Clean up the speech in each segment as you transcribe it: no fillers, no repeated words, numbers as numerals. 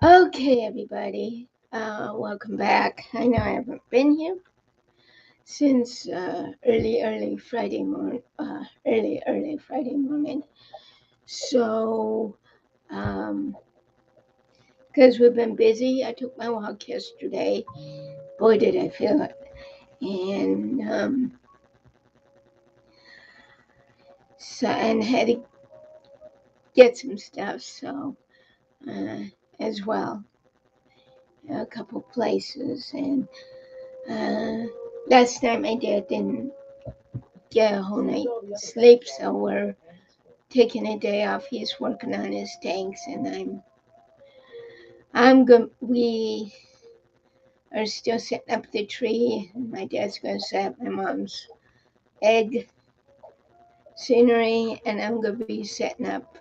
Okay, everybody, welcome back. I know I haven't been here since early Friday morning. Early Friday morning. So, um, because we've been busy, I took my walk yesterday. Boy, did I feel it! And and had to get some stuff. So, uh, as well, a couple places. And last time I didn't get a whole night sleep, so we're taking a day off. He's working on his tanks, and I'm good. We are still setting up the tree. My dad's gonna set up my mom's egg scenery, and I'm gonna be setting up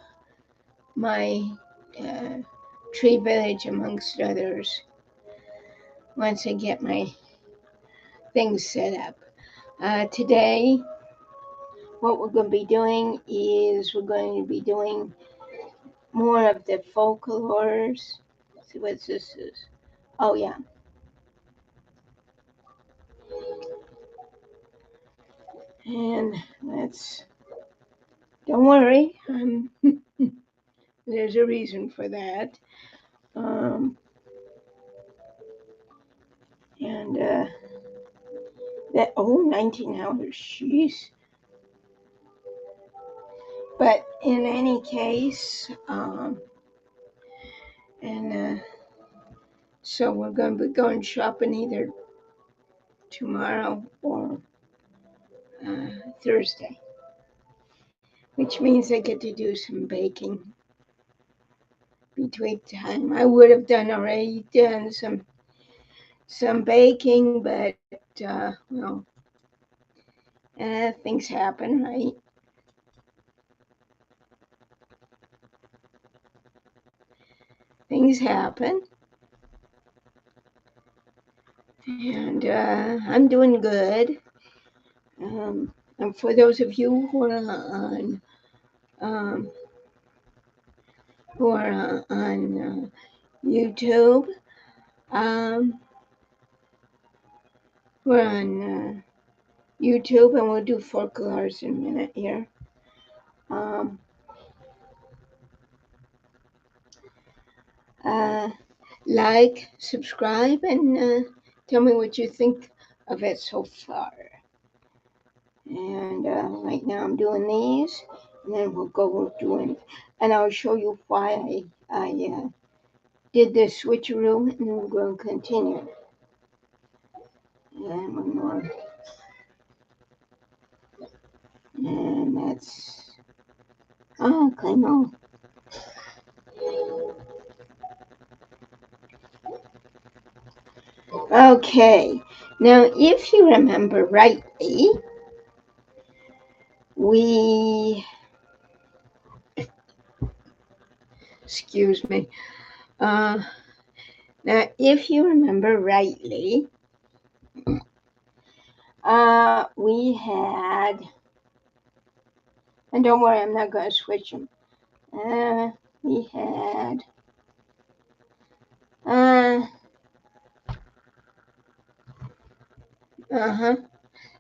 my uh, tree village amongst others once I get my things set up. Today, what we're going to be doing is we're going to be doing more of the folklores. Let's see what this is. Oh yeah, and let's. Don't worry, there's a reason for that. Um, and that 19 hours, jeez. But in any case, and so we're going to be going shopping either tomorrow or Thursday, which means I get to do some baking between time. I would have already done some baking, but well, things happen, right? Things happen, and I'm doing good. And for those of you um, who are on YouTube, um, we're on YouTube, and we'll do Focolors in a minute here. Um, uh, like, subscribe, and tell me what you think of it so far. And right now I'm doing these, and then we'll go doing, and I'll show you why I did this switcheroo, and then we'll continue. And one more, and that's okay. No. Okay, now if you remember rightly, we excuse me. Uh, Now, if you remember rightly, we had, and don't worry, I'm not going to switch them. We had, uh-huh,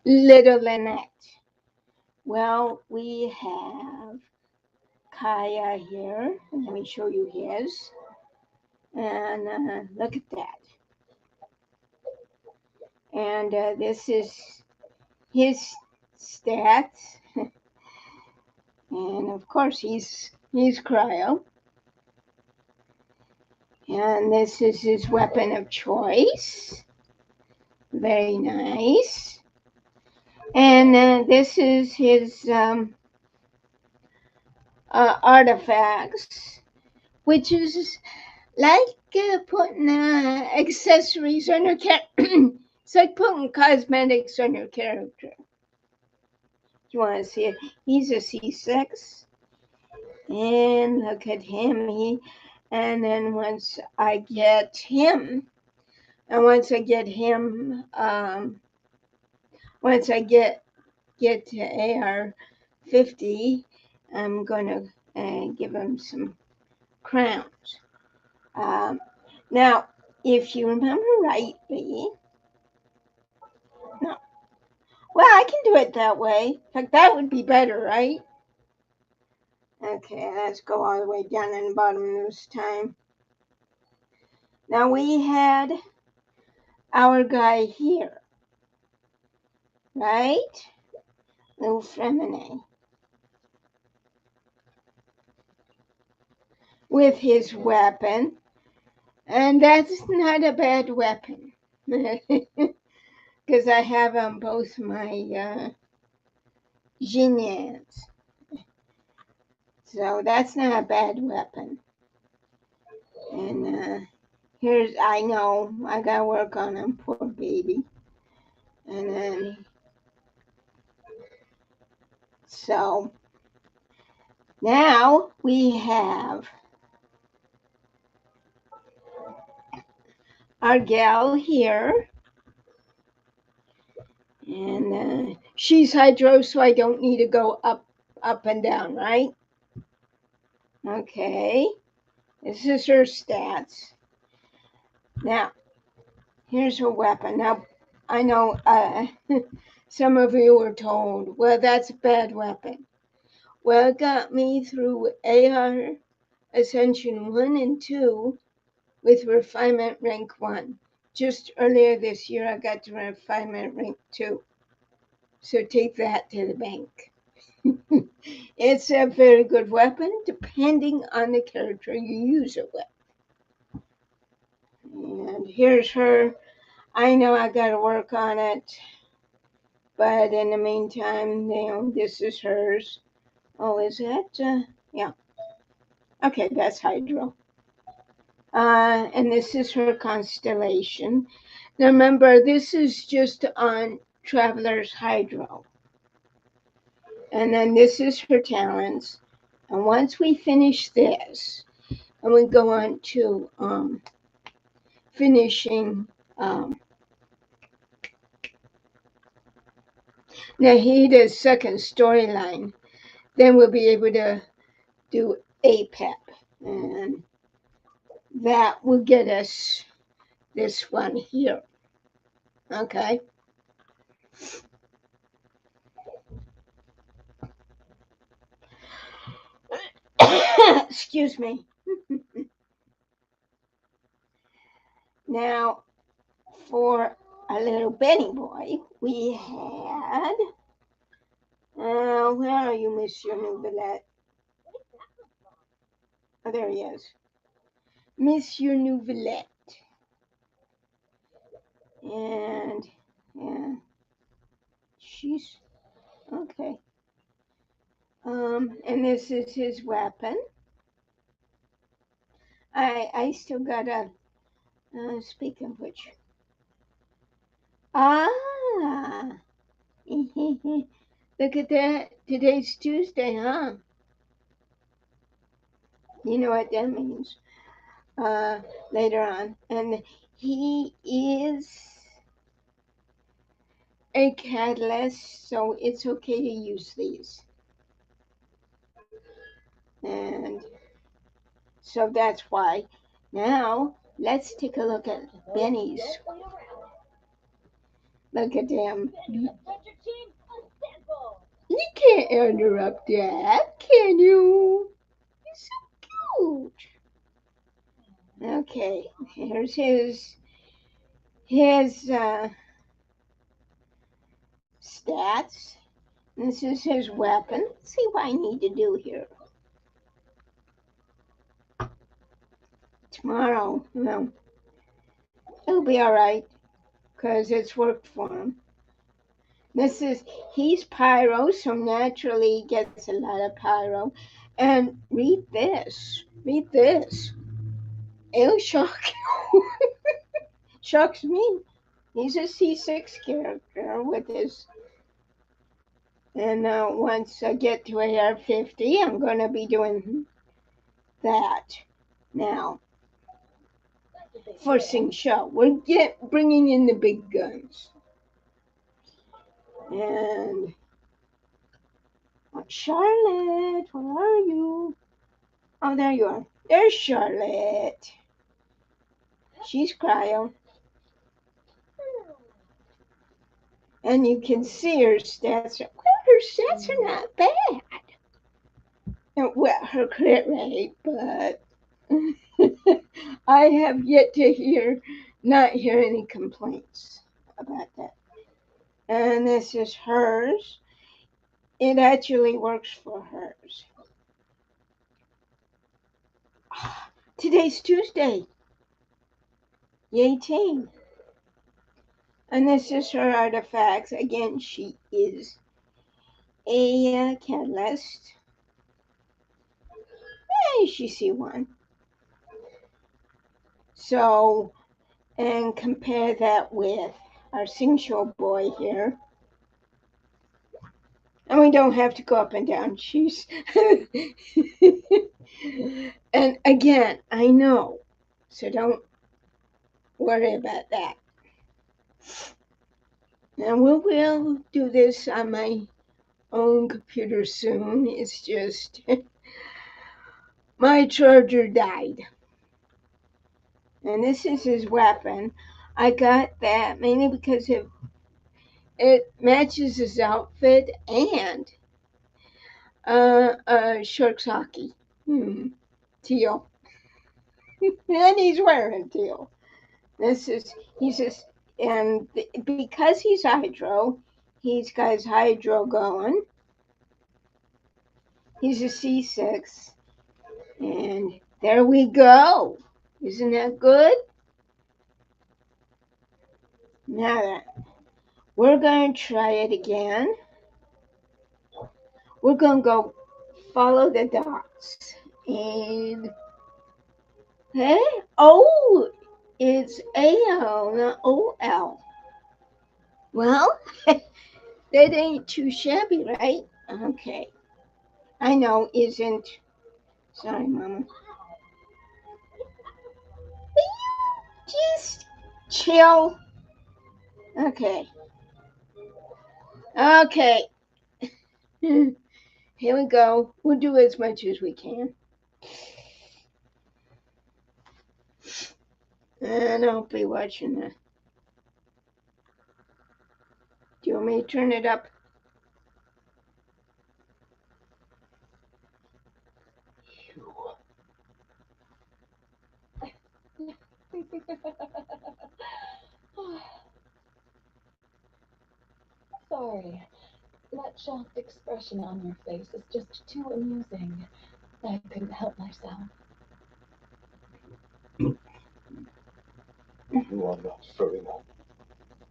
Little Lynette. Well, we have Kaya here. Let me show you his. And look at that. And this is his stats. And of course, he's cryo. And this is his weapon of choice. Very nice. And this is his artifacts, which is like putting accessories on your character. It's like putting cosmetics on your character. You want to see it? He's a C6. And look at him. And then once I get him, once I get to AR 50, I'm gonna give him some crowns. Um, Now, if you remember rightly, no, well, I can do it that way. In fact, that would be better, right? Okay, let's go all the way down in the bottom this time. Now we had our guy here, right? Little Femine. With his weapon. And that's not a bad weapon. Because I have on both my Jinyans. So that's not a bad weapon. And here's, I know, I gotta work on him, poor baby. And then, so now we have our gal here. And she's hydro, so I don't need to go up and down, right? Okay. This is her stats. Now, here's her weapon. Now, I know some of you were told, well, that's a bad weapon. Well, it got me through AR Ascension 1 and 2 with Refinement Rank 1. Just earlier this year, I got to Refinement Rank 2. So take that to the bank. It's a very good weapon, depending on the character you use it with. And here's her. I know I got to work on it, but in the meantime, this is hers. Oh, is that? Yeah. Okay, that's Hydro. And this is her constellation. Now remember, this is just on Traveler's Hydro. And then this is her talents. And once we finish this, and we go on to finishing Nahida's second storyline, then we'll be able to do APEP. And that will get us this one here. Okay. Excuse me. Now, for a little Benny boy, we had. Where are you, Monsieur Nouvelette? Oh, there he is. Monsieur Nouvelette. And, yeah, she's okay. And this is his weapon. I still gotta, speaking of which. Ah, look at that. Today's Tuesday, huh? You know what that means. Later on. And he is a catalyst, so it's okay to use these. And so that's why. Now, let's take a look at Benny's. Look at him. You can't interrupt that, can you? He's so cute. Okay, here's his stats. This is his weapon. Let's see what I need to do here. Tomorrow, well, it'll be all right because it's worked for him. He's pyro, so naturally he gets a lot of pyro. And read this. It'll shock you. Shocks me. He's a C6 character with his. And once I get to AR-50, I'm going to be doing that. Now, for Sing Show, we're bringing in the big guns. And Charlotte, where are you? Oh, there you are. There's Charlotte. She's cryo. And you can see her stats. Well, her stats are not bad. Well, her crit rate, but I have yet to not hear any complaints about that. And this is hers. It actually works for hers. Today's Tuesday, the 18th. And this is her artifacts. Again, she is a catalyst. Hey, she C1. So, and compare that with our Sing Show boy here. And we don't have to go up and down. She's. And again, I know. So don't worry about that. And we will do this on my own computer soon. It's just my charger died. And this is his weapon. I got that mainly because it matches his outfit and shark's hockey. Teal. And he's wearing teal. He's just, and because he's hydro, he's got his hydro going. He's a C6. And there we go. Isn't that good? Now we're going to try it again. We're going to go follow the dots. And, hey, oh, it's AL, not OL. Well, that ain't too shabby, right? Okay. I know, isn't. Sorry, Mama. Just chill. Okay. Okay. Here we go. We'll do as much as we can. And I'll be watching that. Do you want me to turn it up? Sorry, that shocked expression on your face is just too amusing. I couldn't help myself. You are not Farina.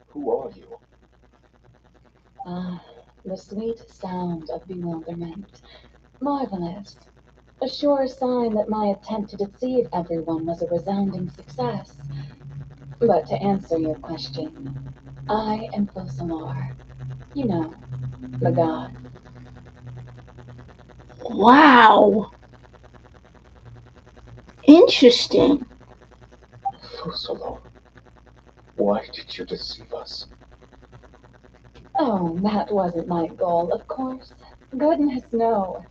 Who are you? Ah, the sweet sound of bewilderment. Marvelous. A sure sign that my attempt to deceive everyone was a resounding success. But to answer your question, I am Focolor. You know, the god. Wow. Interesting. Focolor. Why did you deceive us? Oh, that wasn't my goal, of course. Goodness, no.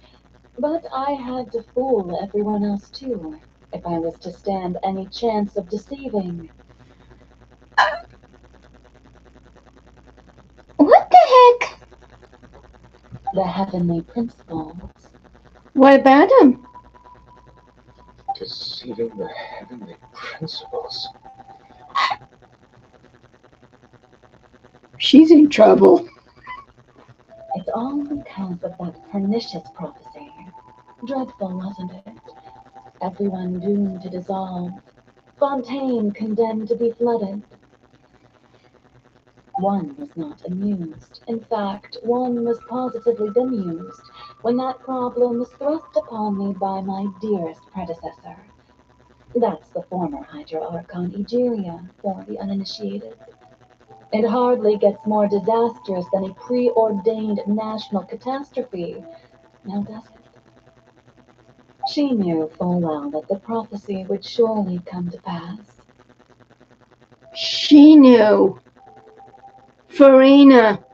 But I had to fool everyone else too, if I was to stand any chance of deceiving. What the heck? The heavenly principles. What about him? Deceiving the heavenly principles. She's in trouble. It's all because of that pernicious prophecy. Dreadful, wasn't it? Everyone doomed to dissolve. Fontaine condemned to be flooded. One was not amused. In fact, one was positively bemused when that problem was thrust upon me by my dearest predecessor. That's the former Hydra Archon Egeria, for the uninitiated. It hardly gets more disastrous than a preordained national catastrophe, now does it? She knew full well that the prophecy would surely come to pass. She knew. Farina.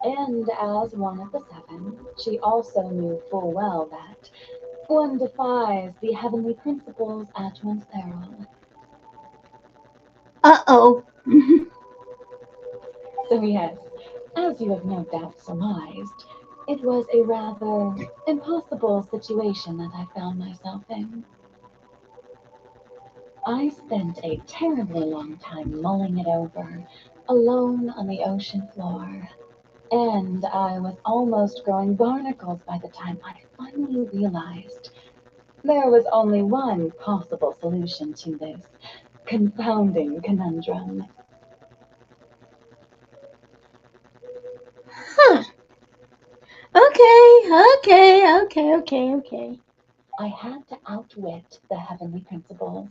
And as one of the seven, she also knew full well that one defies the heavenly principles at one's peril. Uh-oh. So yes, as you have no doubt surmised, it was a rather impossible situation that I found myself in. I spent a terribly long time mulling it over, alone on the ocean floor, and I was almost growing barnacles by the time I finally realized there was only one possible solution to this confounding conundrum. Huh. Okay. I had to outwit the heavenly principles,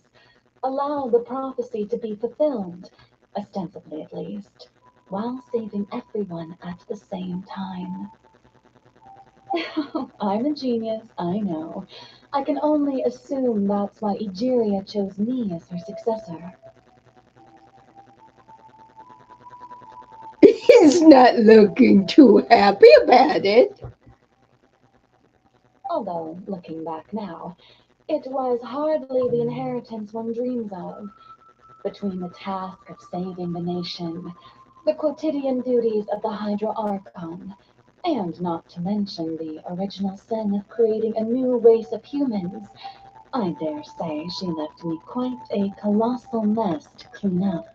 allow the prophecy to be fulfilled, ostensibly at least, while saving everyone at the same time. I'm a genius, I know. I can only assume that's why Egeria chose me as her successor. He's not looking too happy about it. Although, looking back now, it was hardly the inheritance one dreams of. Between the task of saving the nation, the quotidian duties of the Hydra Archon, and not to mention the original sin of creating a new race of humans, I dare say she left me quite a colossal mess to clean up.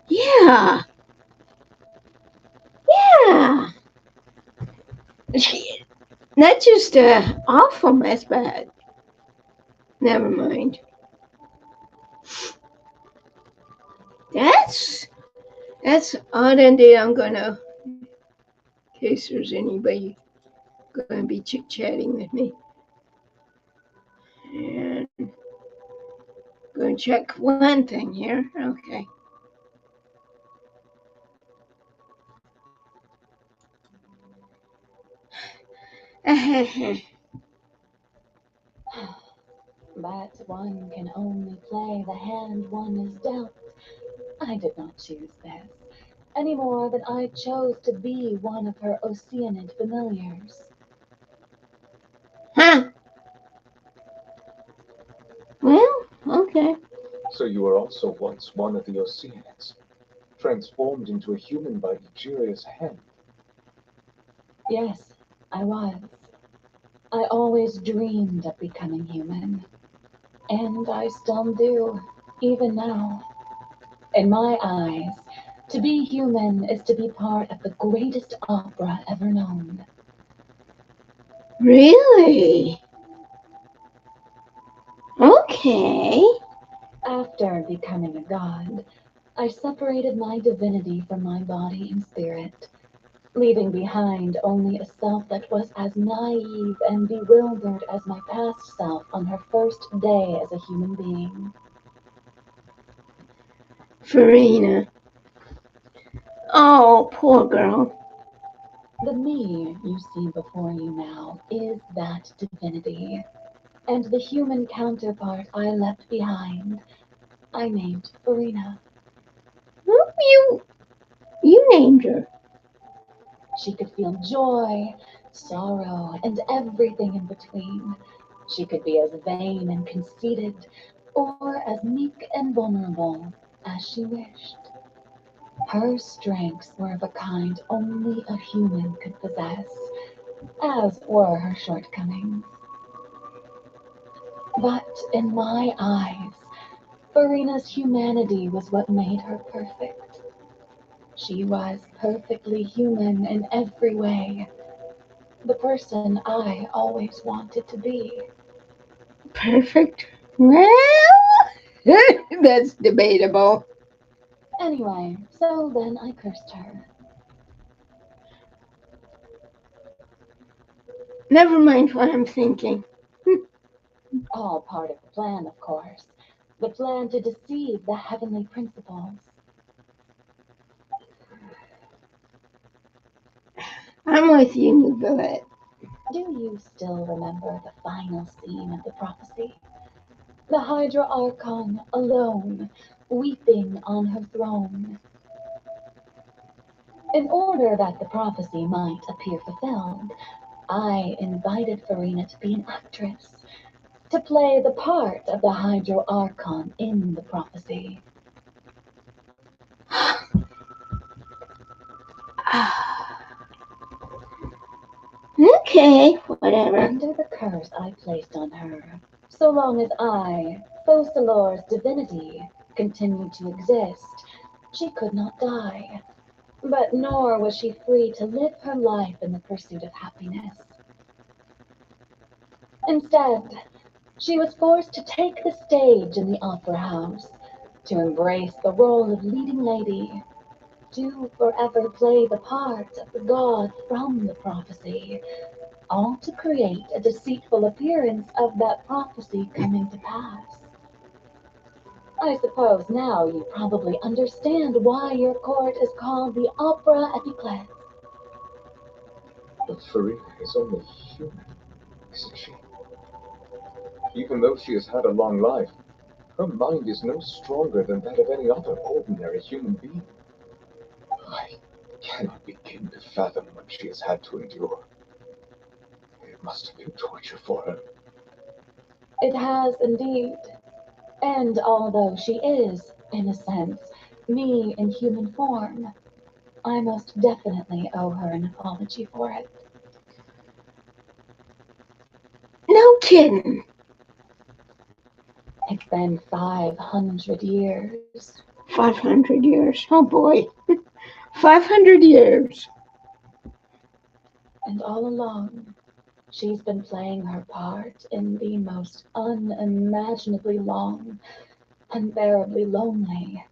Yeah. Yeah. Not just a awful mess, but never mind. That's that's odd indeed. I'm gonna, in case there's anybody gonna be chit chatting with me, and gonna check one thing here. Okay. But one can only play the hand one is dealt. I did not choose this, any more than I chose to be one of her Oceanid familiars. Huh. Well, okay. So you were also once one of the Oceanids, transformed into a human by Egeria's hand. Yes, I was. I always dreamed of becoming human. And I still do, even now. In my eyes, to be human is to be part of the greatest opera ever known. Really? Okay. After becoming a god, I separated my divinity from my body and spirit, leaving behind only a self that was as naive and bewildered as my past self on her first day as a human being. Farina. Oh, poor girl. The me you see before you now is that divinity, and the human counterpart I left behind, I named Farina. Oh, you named her. She could feel joy, sorrow, and everything in between. She could be as vain and conceited, or as meek and vulnerable as she wished. Her strengths were of a kind only a human could possess, as were her shortcomings. But in my eyes, Farina's humanity was what made her perfect. She was perfectly human in every way, the person I always wanted to be. Perfect. Well, that's debatable. Anyway, so then I cursed her. Never mind what I'm thinking. All part of the plan, of course. The plan to deceive the heavenly principles. I'm with you, New Billet. Do you still remember the final scene of the prophecy? The Hydra Archon alone, weeping on her throne. In order that the prophecy might appear fulfilled, I invited Farina to be an actress, to play the part of the Hydro Archon in the prophecy. Okay, whatever. Under the curse I placed on her, so long as I, Focolors divinity, continued to exist, she could not die. But nor was she free to live her life in the pursuit of happiness. Instead, she was forced to take the stage in the opera house, to embrace the role of leading lady, to forever play the part of the god from the prophecy, all to create a deceitful appearance of that prophecy coming to pass. I suppose now you probably understand why your court is called the Opera Epiclese. But Farina is only human, isn't she? Even though she has had a long life, her mind is no stronger than that of any other ordinary human being. I cannot begin to fathom what she has had to endure. It must have been torture for her. It has indeed. And although she is, in a sense, me in human form, I most definitely owe her an apology for it. No kidding. It's been 500 years. 500 years. Oh boy. 500 years. And all along, she's been playing her part in the most unimaginably long, unbearably lonely,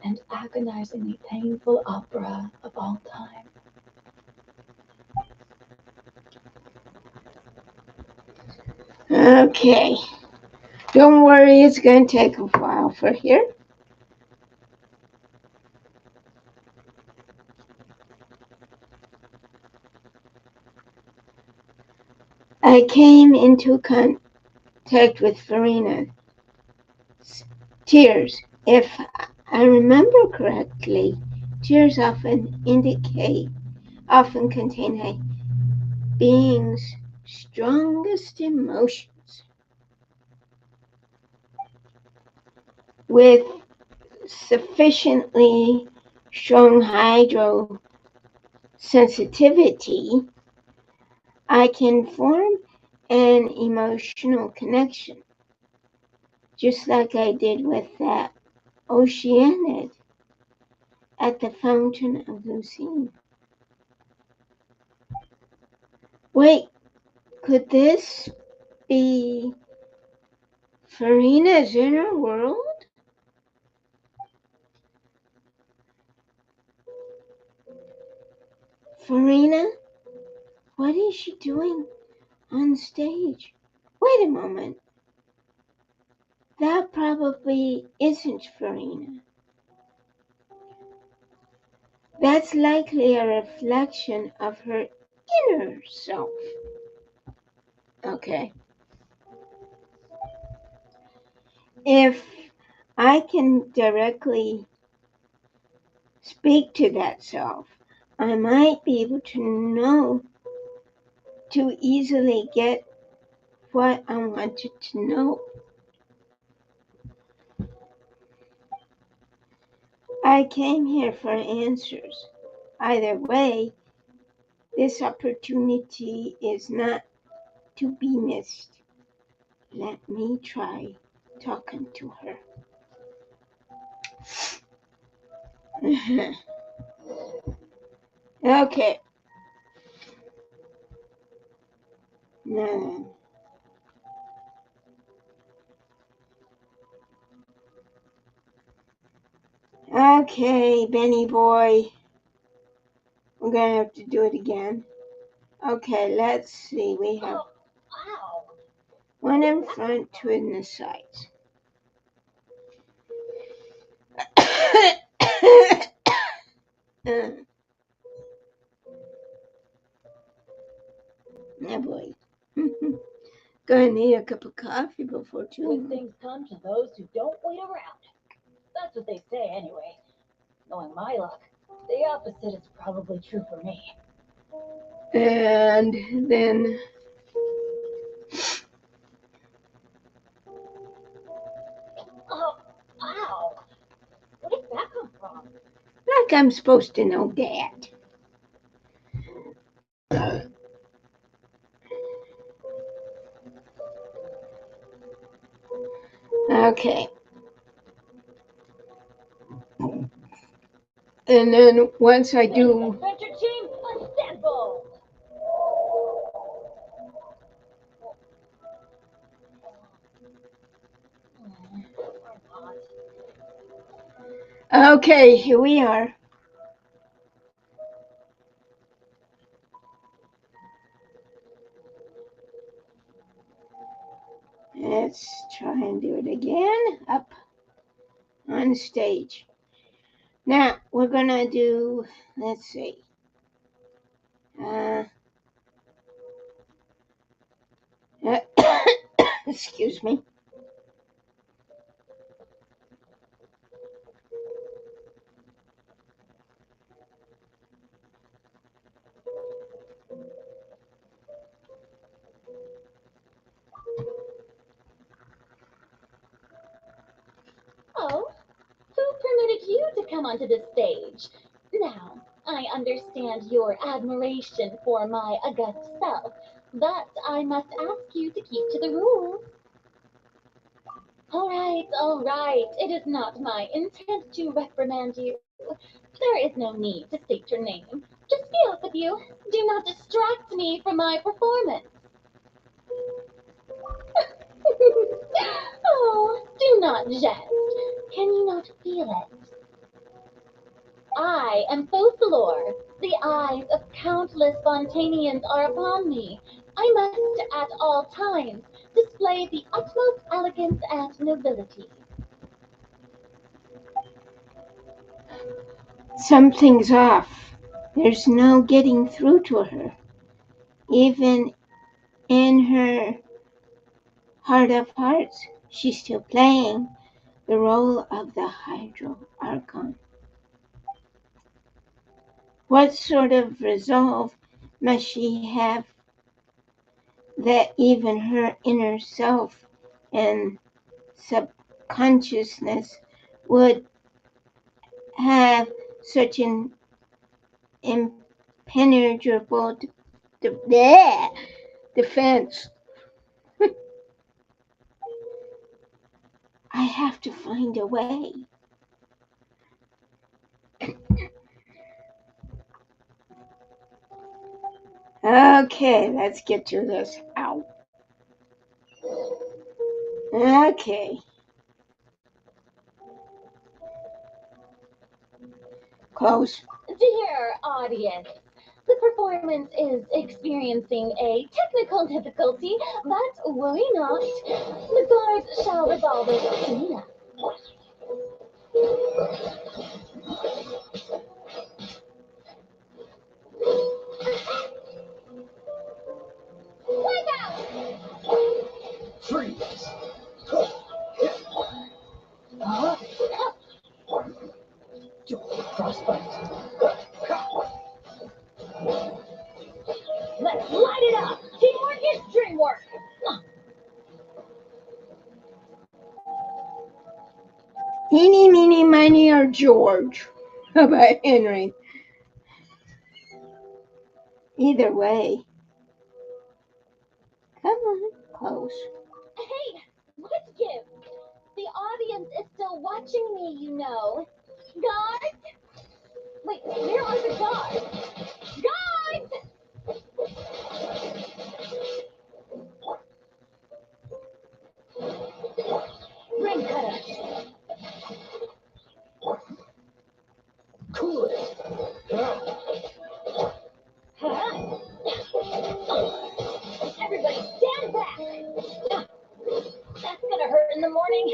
and agonizingly painful opera of all time. Okay. Don't worry, it's going to take a while for here. I came into contact with Farina's tears. If I remember correctly, tears often contain a being's strongest emotions. With sufficiently strong hydrosensitivity, I can form an emotional connection, just like I did with that Oceanid at the Fountain of Lucine. Wait, could this be Farina's inner world? Farina, what is she doing on stage? Wait a moment. That probably isn't Farina. That's likely a reflection of her inner self. Okay. If I can directly speak to that self, I might be able to easily get what I wanted to know. I came here for answers. Either way, this opportunity is not to be missed. Let me try talking to her. Okay. Now, okay, Benny boy. We're gonna have to do it again. Okay, let's see. We have one in front, two in the sides. Yeah, boy. Gonna need a cup of coffee before too Good long. things come to those who don't wait around. That's what they say anyway. Knowing my luck, the opposite is probably true for me. And then Oh, ow! Where did that come from? like I'm supposed to know that. Okay. And then once I do. Adventure team, assemble! Okay, here we are. Let's try and do it again. Up on stage. Now we're gonna do, let's see. Excuse me. Oh, who permitted you to come onto the stage? Now, I understand your admiration for my august self, but I must ask you to keep to the rules. All right. It is not my intent to reprimand you. There is no need to state your name. Just be off with you. Do not distract me from my performance. Oh, do not jest. Can you not feel it? I am Focolor. The eyes of countless Spontaneans are upon me. I must at all times display the utmost elegance and nobility. Something's off. There's no getting through to her. Even in her heart of hearts, she's still playing the role of the Hydro Archon. What sort of resolve must she have that even her inner self and subconsciousness would have such an impenetrable defense? I have to find a way. Okay, let's get to this. Ow. Okay. Close. Dear audience, the performance is experiencing a technical difficulty, but worry not. The guards shall resolve it soon enough. Wipe out! Freeze! Huh? Frostbite! Let's light it up! Teamwork is dreamwork! Eeny, meeny, miny, or George. How about Henry? Either way. Come on, close. Hey, let's give. The audience is still watching me, you know. Guards? Wait, where are the guards? Guards! Ring cutter. Cool it! Huh? Everybody stand back! That's gonna hurt in the morning.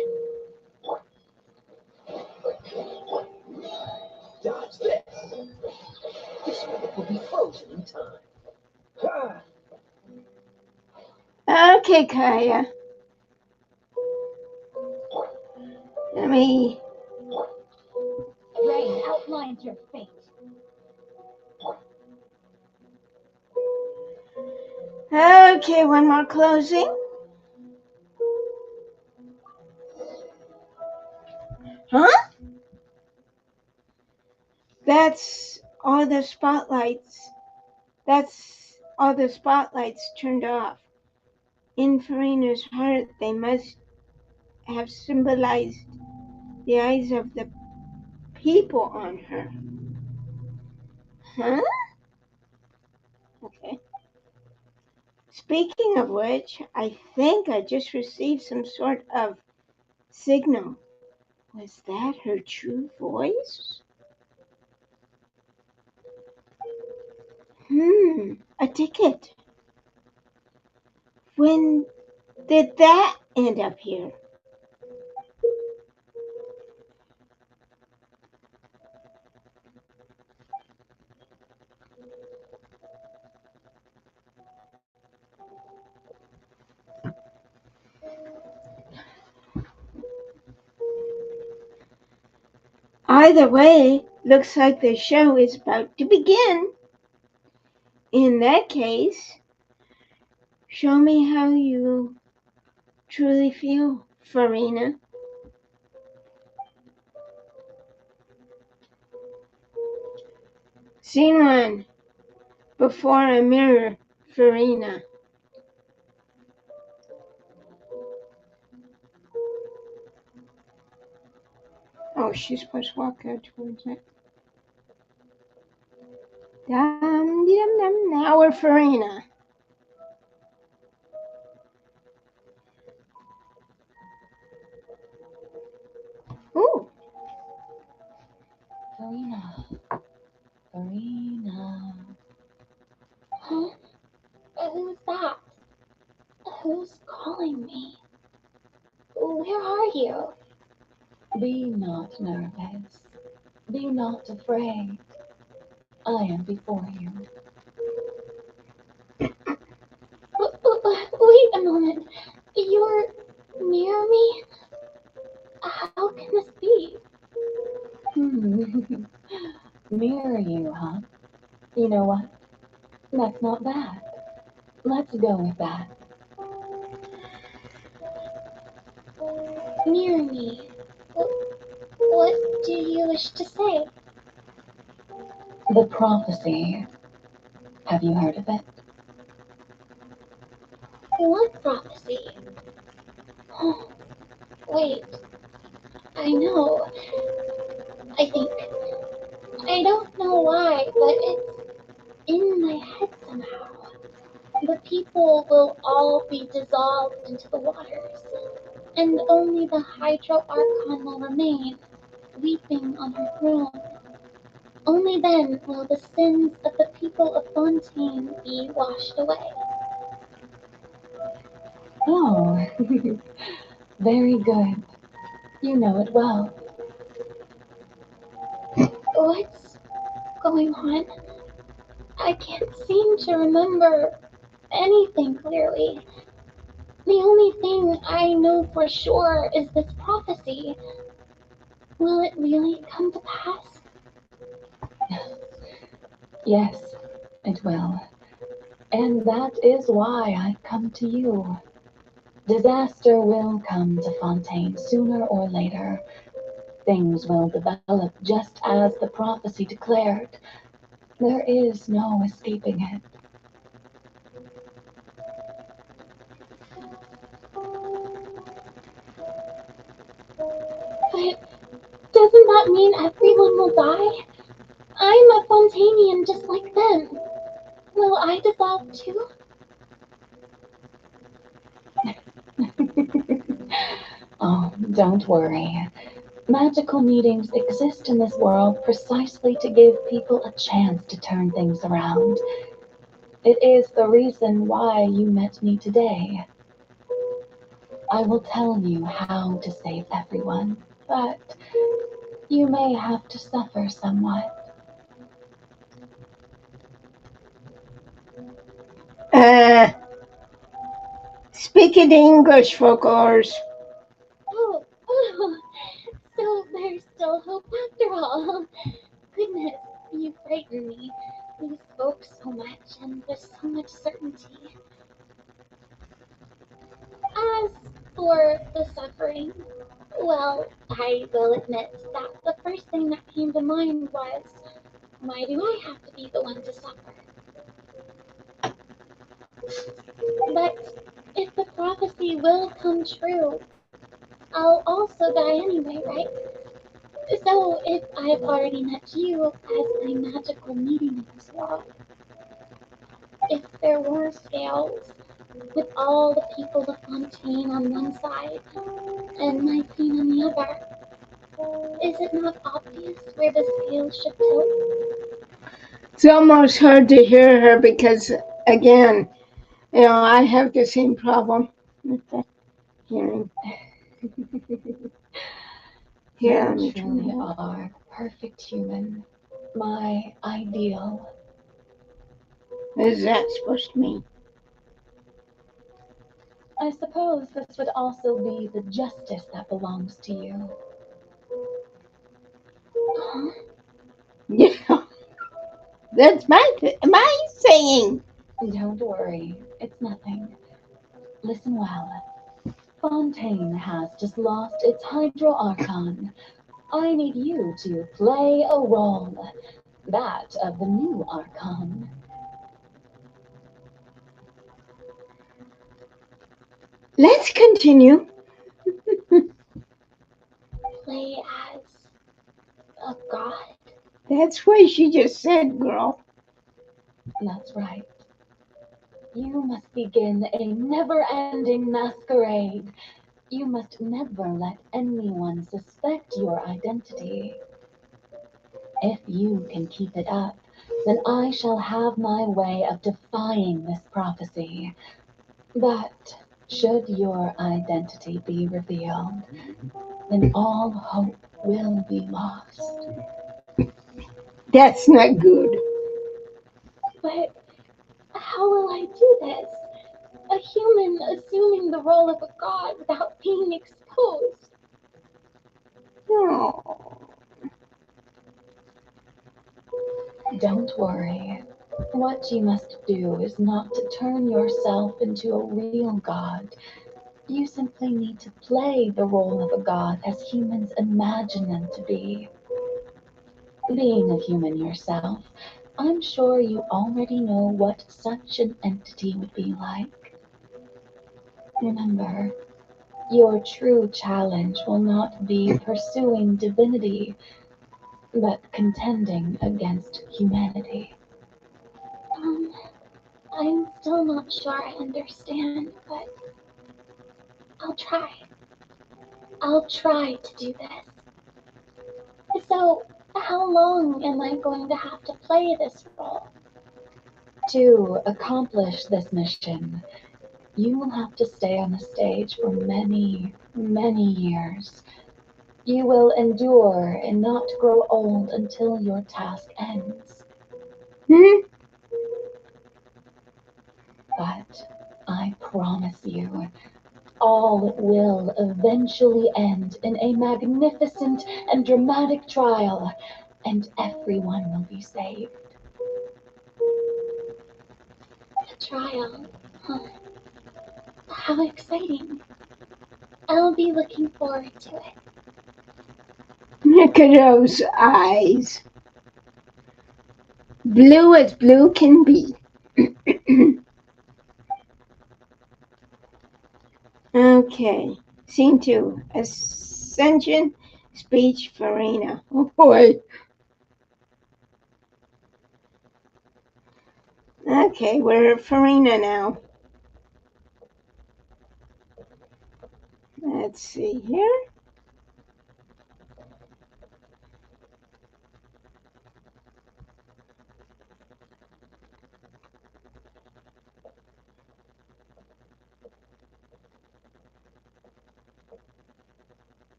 Dodge this! This one will be frozen in time. Okay, Kaya. Let me. Rain outlines your fate. Okay, one more closing. Huh? That's all the spotlights. That's all the spotlights turned off. In Farina's heart, they must have symbolized the eyes of the people on her. Huh? Okay. Speaking of which, I think I just received some sort of signal. Was that her true voice? A ticket. When did that end up here? Either way, looks like the show is about to begin. In that case, show me how you truly feel, Farina. Scene 1. Before a mirror, Farina. Oh, she's supposed to walk out towards it. Now we're Farina. Ooh. Farina. Huh? Who's that? Who's calling me? Where are you? Be not nervous. Be not afraid. I am before you. Wait a moment. You're near me? How can this be? Near you, huh? You know what? That's not bad. Let's go with that. Near me? What do you wish to say? The prophecy. Have you heard of it? What prophecy? Oh, wait. I know. I think. I don't know why, but it's in my head somehow. The people will all be dissolved into the waters, and only the Hydro Archon will remain, weeping on her throne. Only then will the sins of the people of Fontaine be washed away. Oh, very good. You know it well. What's going on? I can't seem to remember anything clearly. The only thing I know for sure is this prophecy. Will it really come to pass? Yes, it will. And that is why I've come to you. Disaster will come to Fontaine sooner or later. Things will develop just as the prophecy declared. There is no escaping it. But doesn't that mean everyone will die? I'm a Fontainian just like them. Will I dissolve too? Oh, don't worry. Magical meetings exist in this world precisely to give people a chance to turn things around. It is the reason why you met me today. I will tell you how to save everyone, but you may have to suffer somewhat. Uh, Speak it English, Focolors. Oh, so there's still hope after all. Goodness, you frighten me. You spoke so much, and with so much certainty. As for the suffering, well, I will admit that the first thing that came to mind was, why do I have to be the one to suffer? But if the prophecy will come true, I'll also die anyway, right? So if I've already met you as my magical meeting in this world, if there were scales with all the people of Fontaine on one side and my queen on the other, is it not obvious where the scales should tilt? It's almost hard to hear her because, again, I have the same problem with the hearing. Here, let You me turn truly it up. are perfect human, my ideal. What is that supposed to mean? I suppose this would also be the justice that belongs to you. Huh? Yeah, that's my saying. Don't worry, it's nothing. Listen well. Fontaine has just lost its Hydro Archon. I need you to play a role, that of the new Archon. Let's continue. Play as a god? That's what she just said, girl. That's right. You must begin a never-ending masquerade. You must never let anyone suspect your identity. If you can keep it up, then I shall have my way of defying this prophecy. But should your identity be revealed, then all hope will be lost. That's not good. But how will I do this? A human assuming the role of a god without being exposed. Oh. Don't worry. What you must do is not to turn yourself into a real god. You simply need to play the role of a god as humans imagine them to be. Being a human yourself, I'm sure you already know what such an entity would be like. Remember, your true challenge will not be pursuing divinity, but contending against humanity. I'm still not sure I understand, but I'll try. I'll try to do this. So, how long am I going to have to play this role? To accomplish this mission, you will have to stay on the stage for many, many years. You will endure and not grow old until your task ends. Hmm? But I promise you, all will eventually end in a magnificent and dramatic trial, and everyone will be saved. A trial. Huh. How exciting. I'll be looking forward to it. Look at those eyes. Blue as blue can be. Okay. Scene 2. Ascension speech Farina. Oh boy. Okay, we're at Farina now. Let's see here.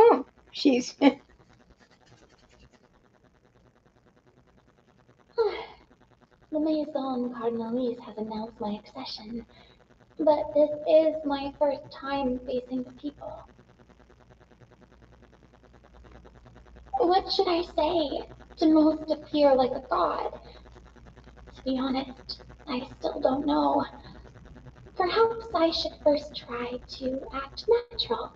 Oh, she's The Maison Cardinalise has announced my accession, but this is my first time facing the people. What should I say to most appear like a god? To be honest, I still don't know. Perhaps I should first try to act natural.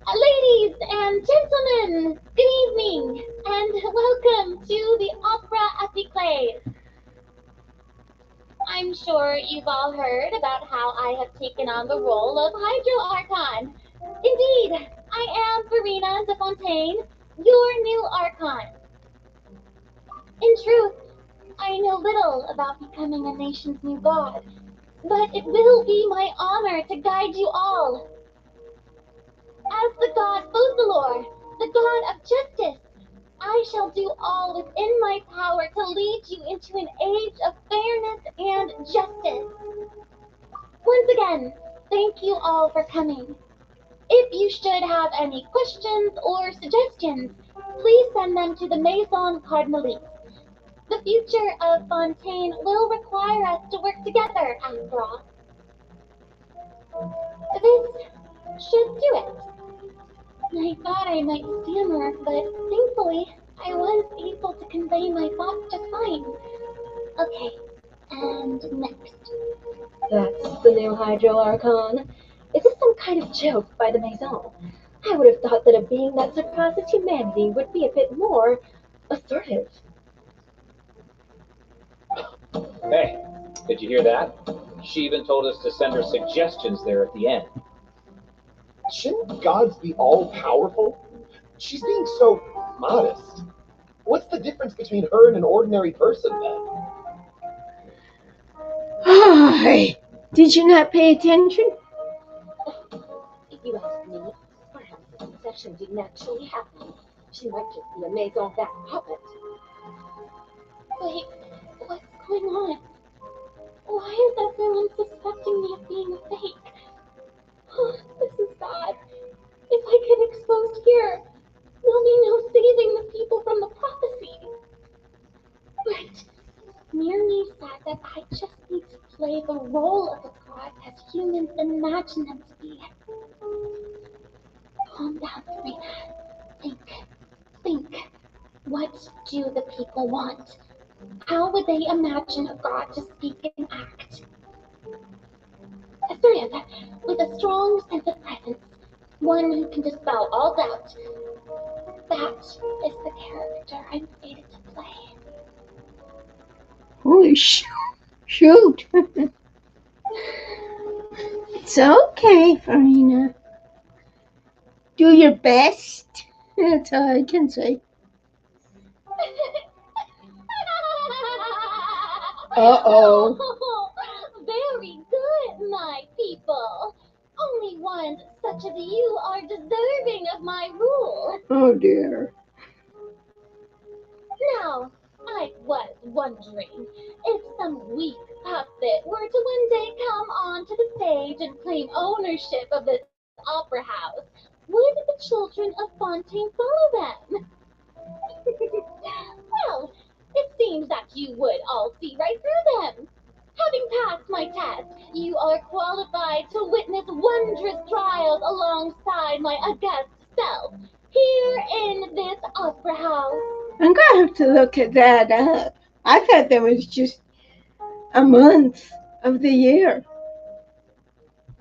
Ladies and gentlemen, good evening, and welcome to the opera Epiclave. I'm sure you've all heard about how I have taken on the role of Hydro Archon. Indeed, I am Verena de Fontaine, your new Archon. In truth, I know little about becoming a nation's new god, but it will be my honor to guide you all. As the god Focolor, the god of justice, I shall do all within my power to lead you into an age of fairness and justice. Once again, thank you all for coming. If you should have any questions or suggestions, please send them to the Maison Cardinalise. The future of Fontaine will require us to work together, after all. This should do it. I thought I might stammer, but thankfully, I was able to convey my thoughts just fine. Okay, and next. That's the new Hydro Archon. Is this some kind of joke by the Maison? I would have thought that a being that surpasses humanity would be a bit more assertive. Hey, did you hear that? She even told us to send her suggestions there at the end. Shouldn't gods be all-powerful? She's being so modest. What's the difference between her and an ordinary person, then? Did you not pay attention? If you ask me, perhaps the succession didn't actually happen. She might just be a Maison back puppet. Wait, what's going on? Why is everyone suspecting me of being a fake? This is bad. If I get exposed here, there'll be no saving the people from the prophecy. But Mirni said that I just need to play the role of a god as humans imagine them to be. Calm down, Serena. Think. What do the people want? How would they imagine a god to speak and act? A Syrian with a strong sense of presence, one who can dispel all doubt. That is the character I'm fated to play. Holy shoot. It's okay, Farina. Do your best. That's all I can say. Uh-oh. Very good, my people. Only ones such as you are deserving of my rule. Oh, dear. Now, I was wondering if some weak puppet were to one day come onto the stage and claim ownership of this opera house, would the children of Fontaine follow them? Well, it seems that you would all see right through them. Having passed my test, you are qualified to witness wondrous trials alongside my august self, here in this opera house. I'm gonna have to look at that up. I thought that was just a month of the year.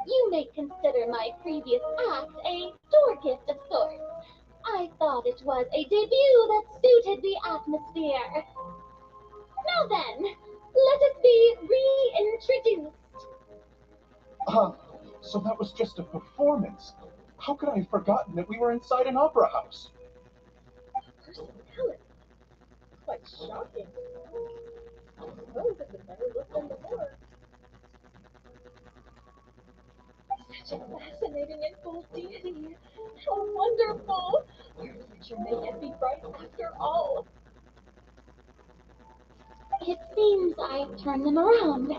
You may consider my previous act a store gift of sorts. I thought it was a debut that suited the atmosphere. Now then, let us be reintroduced. So that was just a performance. How could I have forgotten that we were inside an opera house? Personality. Quite shocking. I suppose it would never look than before. Such a fascinating and full deity. How wonderful. Our future may yet be bright after all. It seems I've turned them around.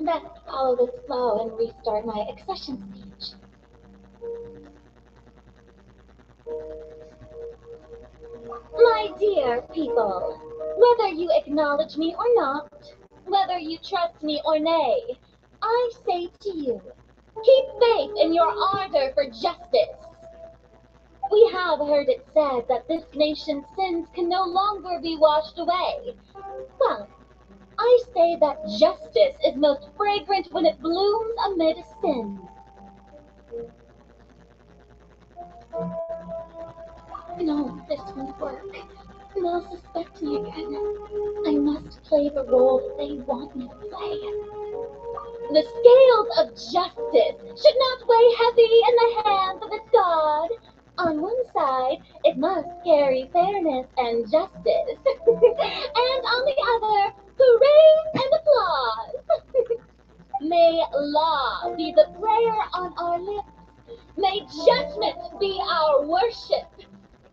Best follow this flow and restart my accession speech. My dear people, whether you acknowledge me or not, whether you trust me or nay, I say to you, keep faith in your ardor for justice. We have heard it said that this nation's sins can no longer be washed away. Well, I say that justice is most fragrant when it blooms amid sins. No, this won't work. can all suspect me again. I must play the role that they want me to play. The scales of justice should not weigh heavy in the hands of its God. On one side, it must carry fairness and justice, and on the other, praise and applause. May law be the prayer on our lips. May judgment be our worship.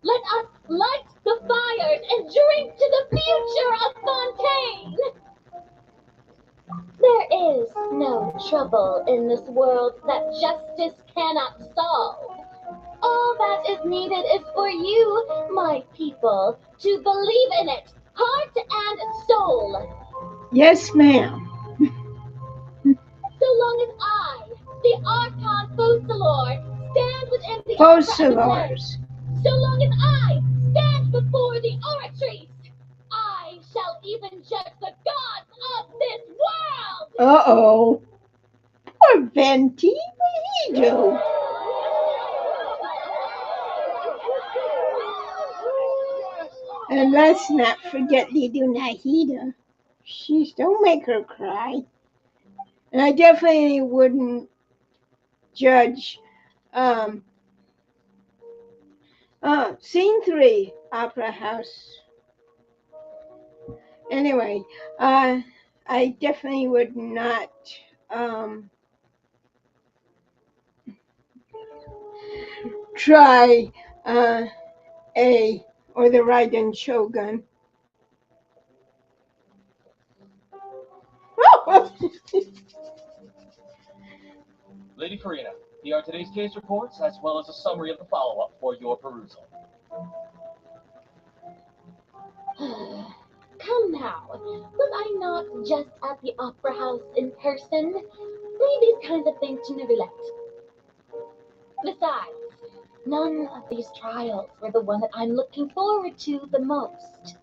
Let us light the fires and drink to the future of Fontaine. There is no trouble in this world that justice cannot solve. All that is needed is for you, my people, to believe in it, heart and soul. Yes, ma'am. So long as I, the Archon Focolor, stand within the Focolors. so long as I stand before the oratrice, I shall even judge the gods of this world! Uh-oh. Poor Venti. What did he do? And let's not forget Lidu Nahida. Sheesh, don't make her cry. And I definitely wouldn't judge. Scene 3, Opera House. Anyway, I definitely would not try the Raiden Shogun. Lady Farina, here are today's case reports as well as a summary of the follow-up for your perusal. Come now, was I not just at the Opera House in person? Leave these kinds of things to Neuvillette. Besides, none of these trials were the one that I'm looking forward to the most.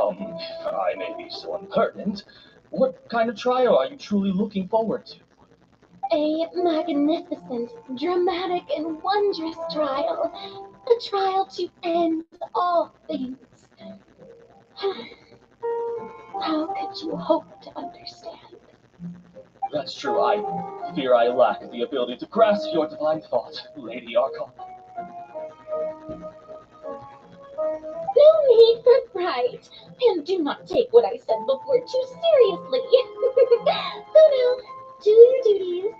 If I may be so impertinent, what kind of trial are you truly looking forward to? A magnificent, dramatic, and wondrous trial. A trial to end all things. How could you hope to understand? That's true. I fear I lack the ability to grasp your divine thought, Lady Archon. No need for fright, and do not take what I said before too seriously. So now, do your duties.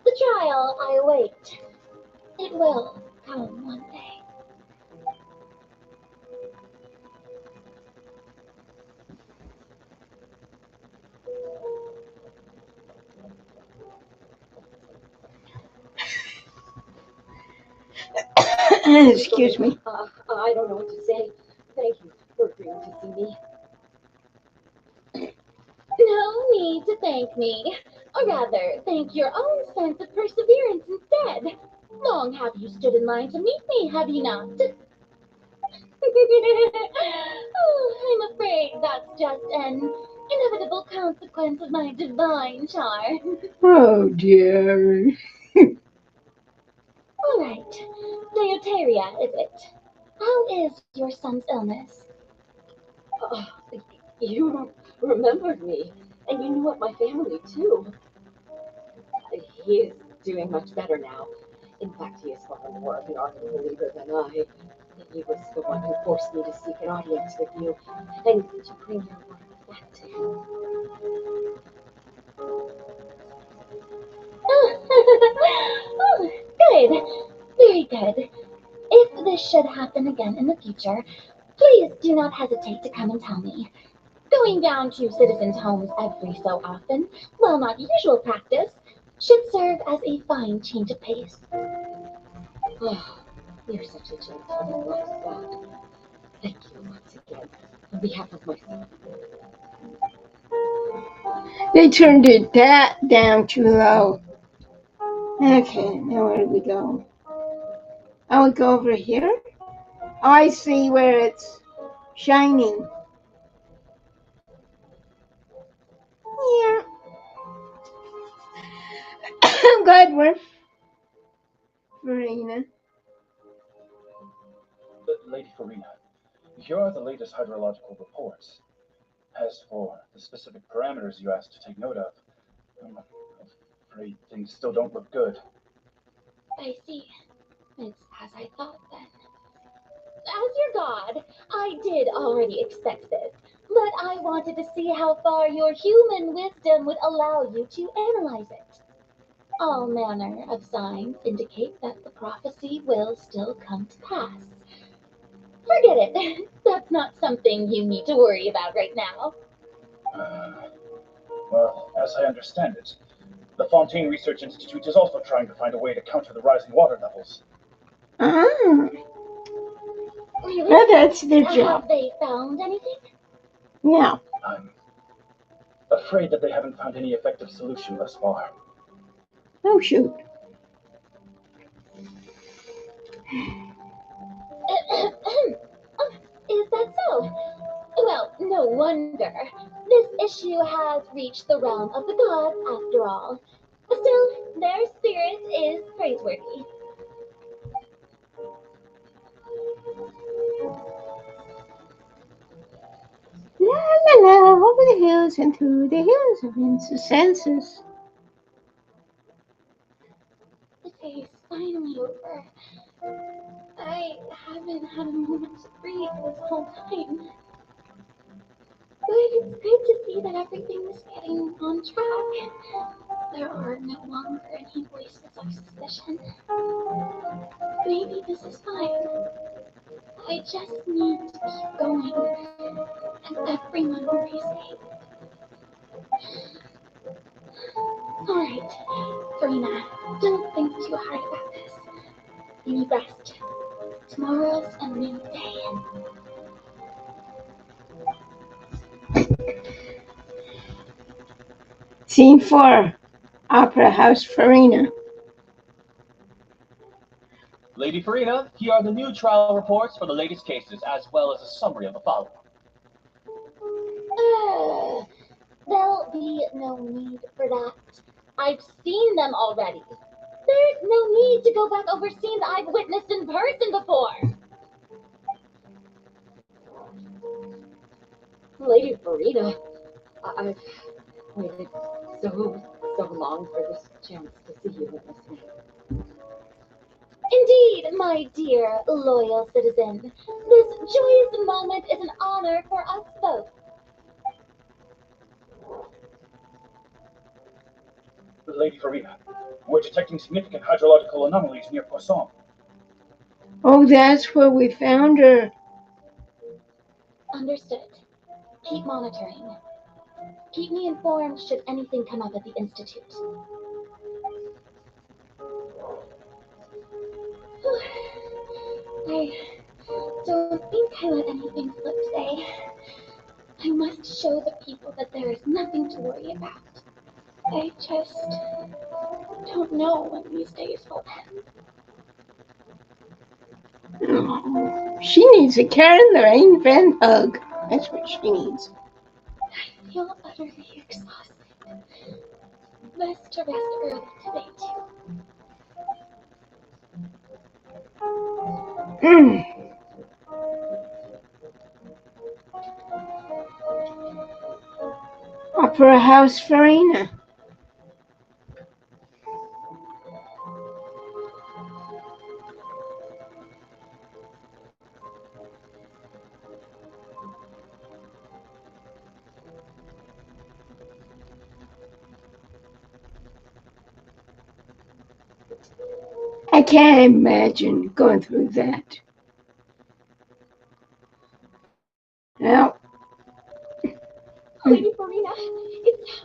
The trial I await. It will come one day. Excuse me. I don't know what to say. Thank you for agreeing to see me. No need to thank me. Or rather, thank your own sense of perseverance instead. Long have you stood in line to meet me, have you not? Oh, I'm afraid that's just an inevitable consequence of my divine charm. Oh dear. All right, Deoteria, is it? How is your son's illness? You remembered me, and you knew of my family too. He is doing much better now. In fact, he is far more of an Archon believer than I. He was the one who forced me to seek an audience with you, and to bring your word back to him. Oh, good. Very good. If this should happen again in the future, please do not hesitate to come and tell me. Going down to citizens' homes every so often, while not usual practice, should serve as a fine change of pace. Oh, you're such a gentleman, my son. Thank you once again, on behalf of my son. They turned it down too low. Okay, now where do we go? I would go over here. Oh, I see where it's shining. Yeah. I'm glad we're Farina. Lady Farina, Here are the latest hydrological reports. As for the specific parameters you asked to take note of, I'm afraid things still don't look good. I see. It's as I thought then. As your god, I did already expect this, but I wanted to see how far your human wisdom would allow you to analyze it. All manner of signs indicate that the prophecy will still come to pass. Forget it. That's not something you need to worry about right now. Well, as I understand it, the Fontaine Research Institute is also trying to find a way to counter the rising water levels. Ah, Really? well, that's their job. Have they found anything? Yeah. I'm afraid that they haven't found any effective solution thus far. Oh, shoot. Is that so? Well, no wonder. This issue has reached the realm of the gods, after all. Still, their spirit is praiseworthy. La la la, over the hills and through the hills of incenses. The day is finally over. I haven't had a moment to breathe this whole time. But it's good to see that everything is getting on track. There are no longer any voices of suspicion. Maybe this is fine. I just need to keep going, and everyone will be safe. Alright, Farina, don't think too hard about this. You need rest. Tomorrow's a new day. Scene 4, Opera House Farina. Lady Farina, here are the new trial reports for the latest cases, as well as a summary of the following. There'll be no need for that. I've seen them already. There's no need to go back over scenes I've witnessed in person before. Lady Farina, I've waited so long for this chance to see you witness me. Indeed, my dear, loyal citizen. This joyous moment is an honor for us both. Lady Farina, we're detecting significant hydrological anomalies near Poisson. Oh, that's where we found her. Understood. Keep monitoring. Keep me informed should anything come up at the Institute. I don't think I let anything slip today. I must show the people that there is nothing to worry about. I just don't know when these days will end. Oh, she needs a Karen Lorraine Van hug. That's what she needs. I feel utterly exhausted. Best to rest early today, too. Opera House Farina. I can't imagine going through that. Well, Lady Farina, it's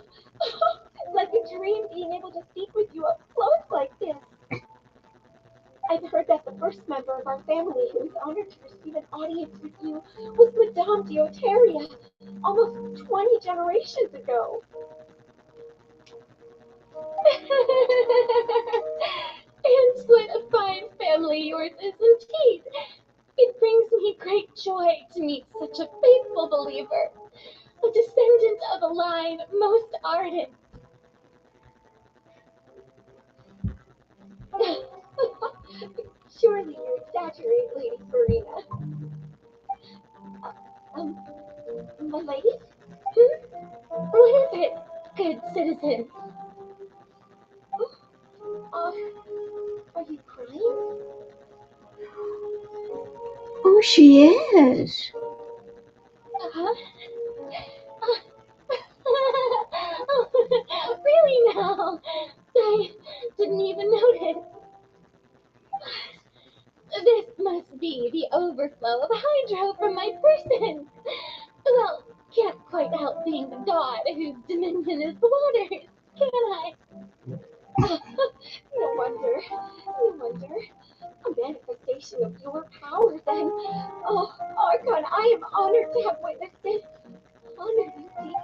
like a dream being able to speak with you up close like this. I've heard that the first member of our family who was honored to receive an audience with you was Madame Dioteria, almost 20 generations ago. And what a fine family yours is indeed. It brings me great joy to meet such a faithful believer, a descendant of a line most ardent. Surely you exaggerate, Lady Farina. My life? What is it, good citizen? Are you crying? Oh, she is. Huh? Really now? I didn't even notice. This must be the overflow of hydro from my person. Well, can't quite help being the god whose dominion is the waters, can I? No wonder. A manifestation of your power, then. Oh, Archon, I am honored to have witnessed it. Honored indeed.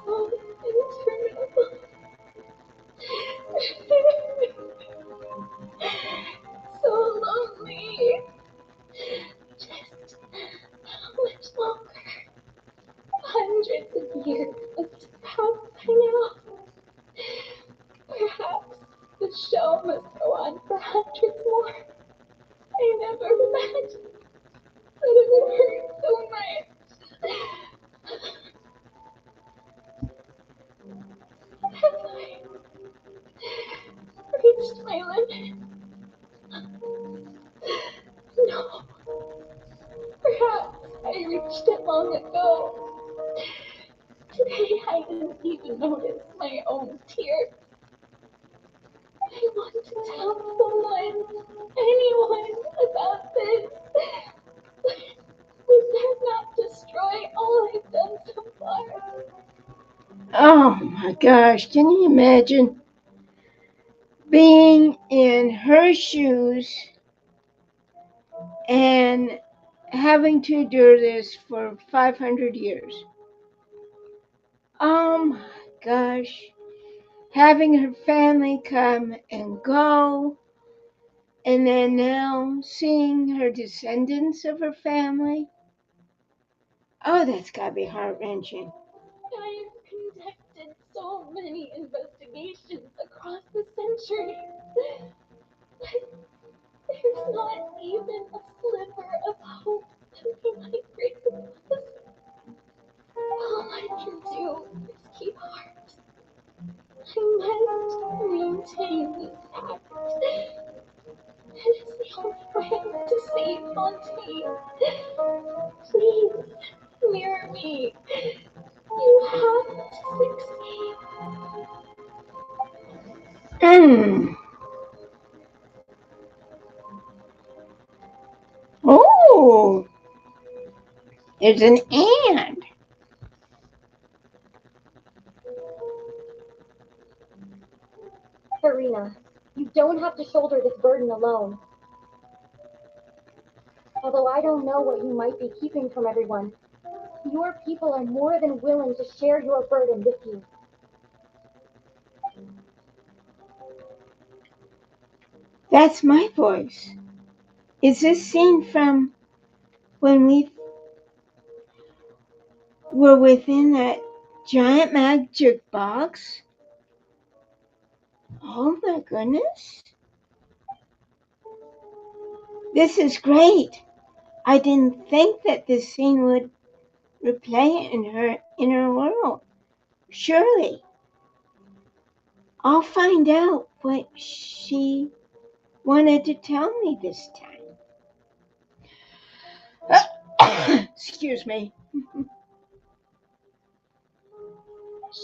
So interminable. So lonely. Just how much longer? Hundreds of years must have passed by now. Perhaps the show must go on for hundreds more. I never imagined that it would hurt so much. Have I reached my limit? No. Perhaps I reached it long ago. Today I didn't even notice my own tears. I want to tell someone, anyone, about this. But would that not destroy all I've done so far? Oh my gosh, can you imagine being in her shoes and having to endure this for 500 years? Oh my gosh. Having her family come and go, and then now seeing her descendants of her family. Oh, that's gotta be heart-wrenching. I have conducted so many investigations across the centuries. But there's not even a sliver of hope that we might break the buzz. All I can do is keep heart. I must maintain this act. It is the only way to save Fontaine. Please, mirror me. You have to succeed. Oh, there's an and. Farina, you don't have to shoulder this burden alone. Although I don't know what you might be keeping from everyone, your people are more than willing to share your burden with you. That's my voice. Is this scene from when we were within that giant magic box? Oh my goodness. This is great. I didn't think that this scene would replay in her inner world. Surely. I'll find out what she wanted to tell me this time. Excuse me.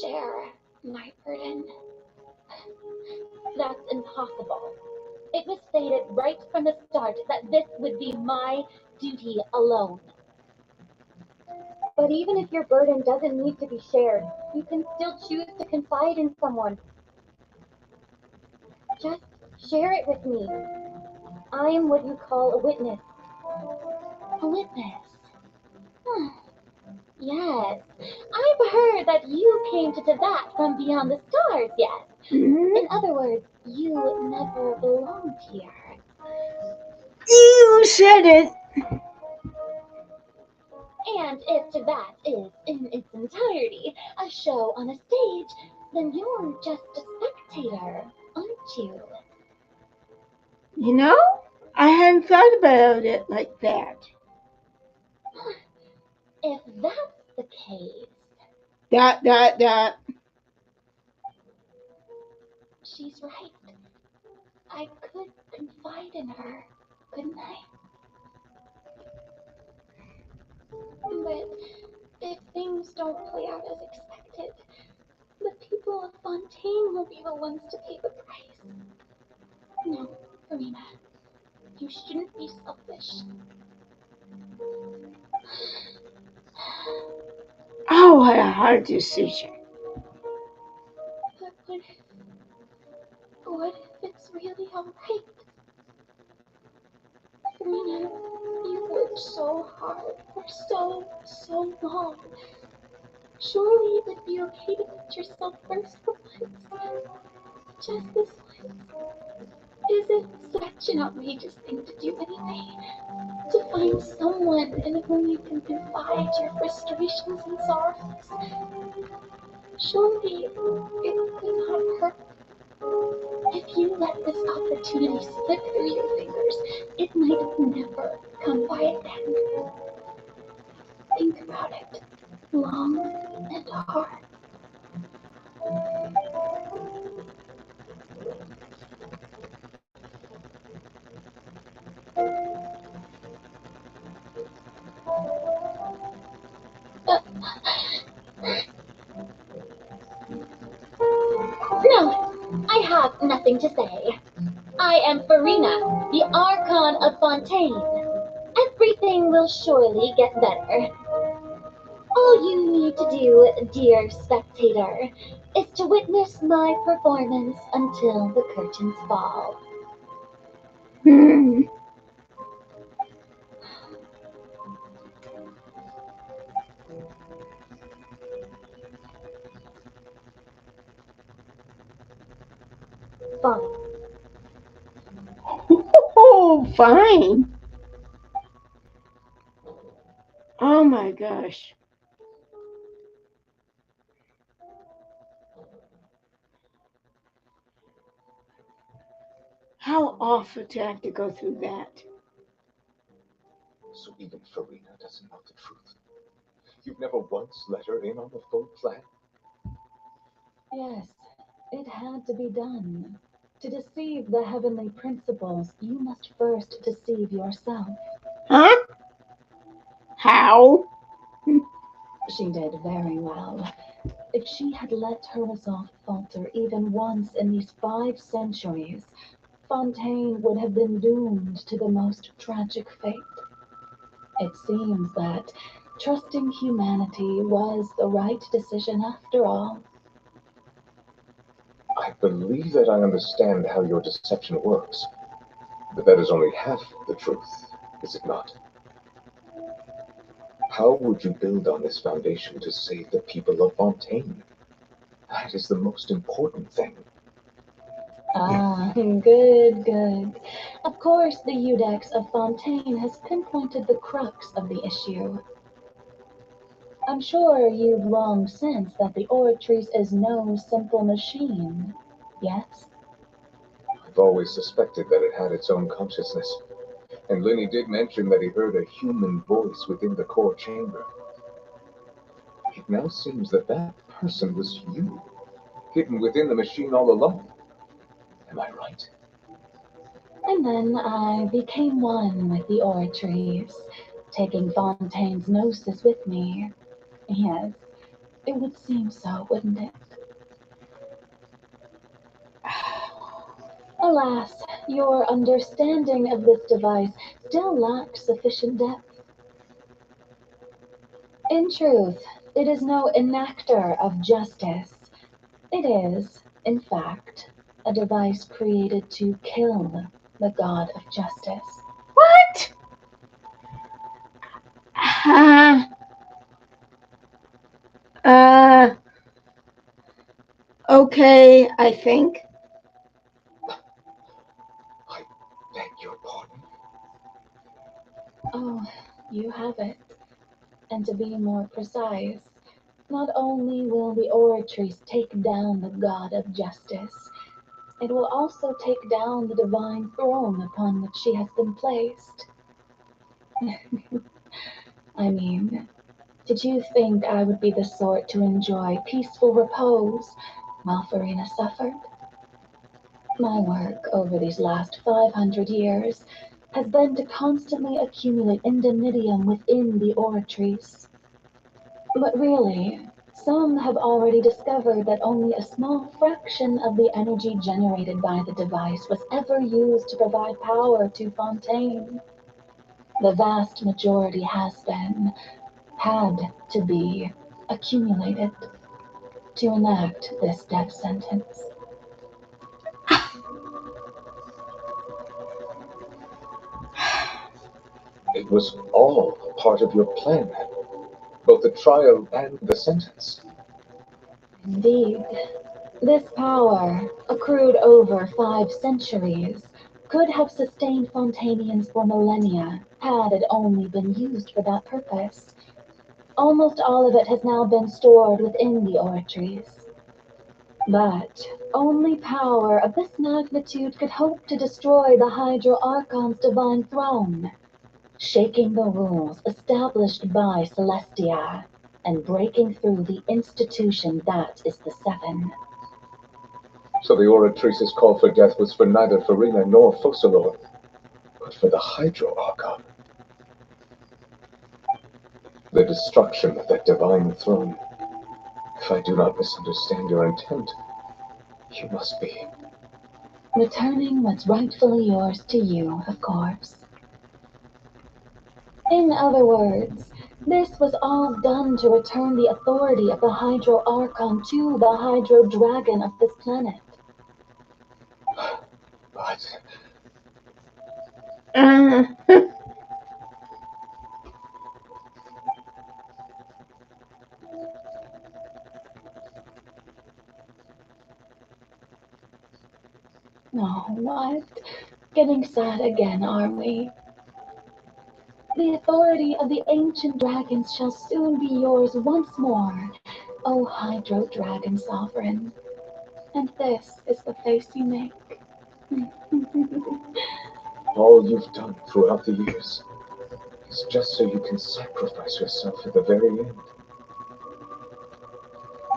Share my burden. That's impossible. It was stated right from the start that this would be my duty alone. But even if your burden doesn't need to be shared, you can still choose to confide in someone. Just share it with me. I am what you call a witness. A witness? Yes, I've heard that you came to Tibet from beyond the stars, yes. Mm-hmm. In other words, you never belonged here. You said it. And if Tibet is, in its entirety, a show on a stage, then you're just a spectator, aren't you. You know, I hadn't thought about it like that. If that's the case, Dot. she's right. I could confide in her, couldn't I? But if things don't play out as expected, the people of Fontaine will be the ones to pay the price. No, Farina, you shouldn't be selfish. Oh, what a hard decision. But what if it's really alright? Farina, you've worked so hard for so long. Surely it would be okay to put yourself first for once. Just this once. Is it such an outrageous thing to do anyway? To find someone in whom you can confide your frustrations and sorrows? Surely it could not hurt. If you let this opportunity slip through your fingers, it might never come by again. Think about it long and hard. No, I have nothing to say. I am Farina, the Archon of Fontaine. Everything will surely get better. All you need to do, dear spectator, is to witness my performance until the curtains fall. Hmm. Fine. Oh, fine. Oh my gosh. How awful to have to go through that. So even Farina doesn't know the truth. You've never once let her in on the full plan? Yes, it had to be done. To deceive the heavenly principles, you must first deceive yourself. Huh? How? She did very well. If she had let her resolve falter even once in these 5 centuries, Fontaine would have been doomed to the most tragic fate. It seems that trusting humanity was the right decision after all. I believe that I understand how your deception works, but that is only half the truth, is it not? How would you build on this foundation to save the people of Fontaine? That is the most important thing. Ah, good. Of course, the Iudex of Fontaine has pinpointed the crux of the issue. I'm sure you've long sensed that the Oratrice is no simple machine, yes? I've always suspected that it had its own consciousness, and Lenny did mention that he heard a human voice within the core chamber. It now seems that that person was you, hidden within the machine all along. Am I right? And then I became one with the Oratrice, taking Fontaine's gnosis with me. Yes, it would seem so, wouldn't it? Alas, your understanding of this device still lacks sufficient depth. In truth, it is no enactor of justice. It is, in fact, a device created to kill the god of justice. What? Uh, okay, I think. I beg your pardon. Oh, you have it. And to be more precise, not only will the Oratrice take down the god of justice, it will also take down the divine throne upon which she has been placed. I mean, did you think I would be the sort to enjoy peaceful repose while Farina suffered? My work over these last 500 years has been to constantly accumulate indemnitium within the oratories. But really, some have already discovered that only a small fraction of the energy generated by the device was ever used to provide power to Fontaine. The vast majority had to be accumulated to enact this death sentence. It was all part of your plan, both the trial and the sentence. Indeed, this power, accrued over 5 centuries, could have sustained Fontainians for millennia had it only been used for that purpose. Almost all of it has now been stored within the oratories. But only power of this magnitude could hope to destroy the Hydro Archon's divine throne, shaking the rules established by Celestia and breaking through the institution that is the Seven. So the oratrice's call for death was for neither Farina nor Focolor, but for the Hydro Archon. The destruction of that divine throne. If I do not misunderstand your intent, you must be. Returning what's rightfully yours to you, of course. In other words, this was all done to return the authority of the Hydro Archon to the Hydro Dragon of this planet. But Uh, Oh, what? Getting sad again, are we? The authority of the ancient dragons shall soon be yours once more, O Hydro Dragon Sovereign. And this is the face you make. all you've done throughout the years is just so you can sacrifice yourself at the very end.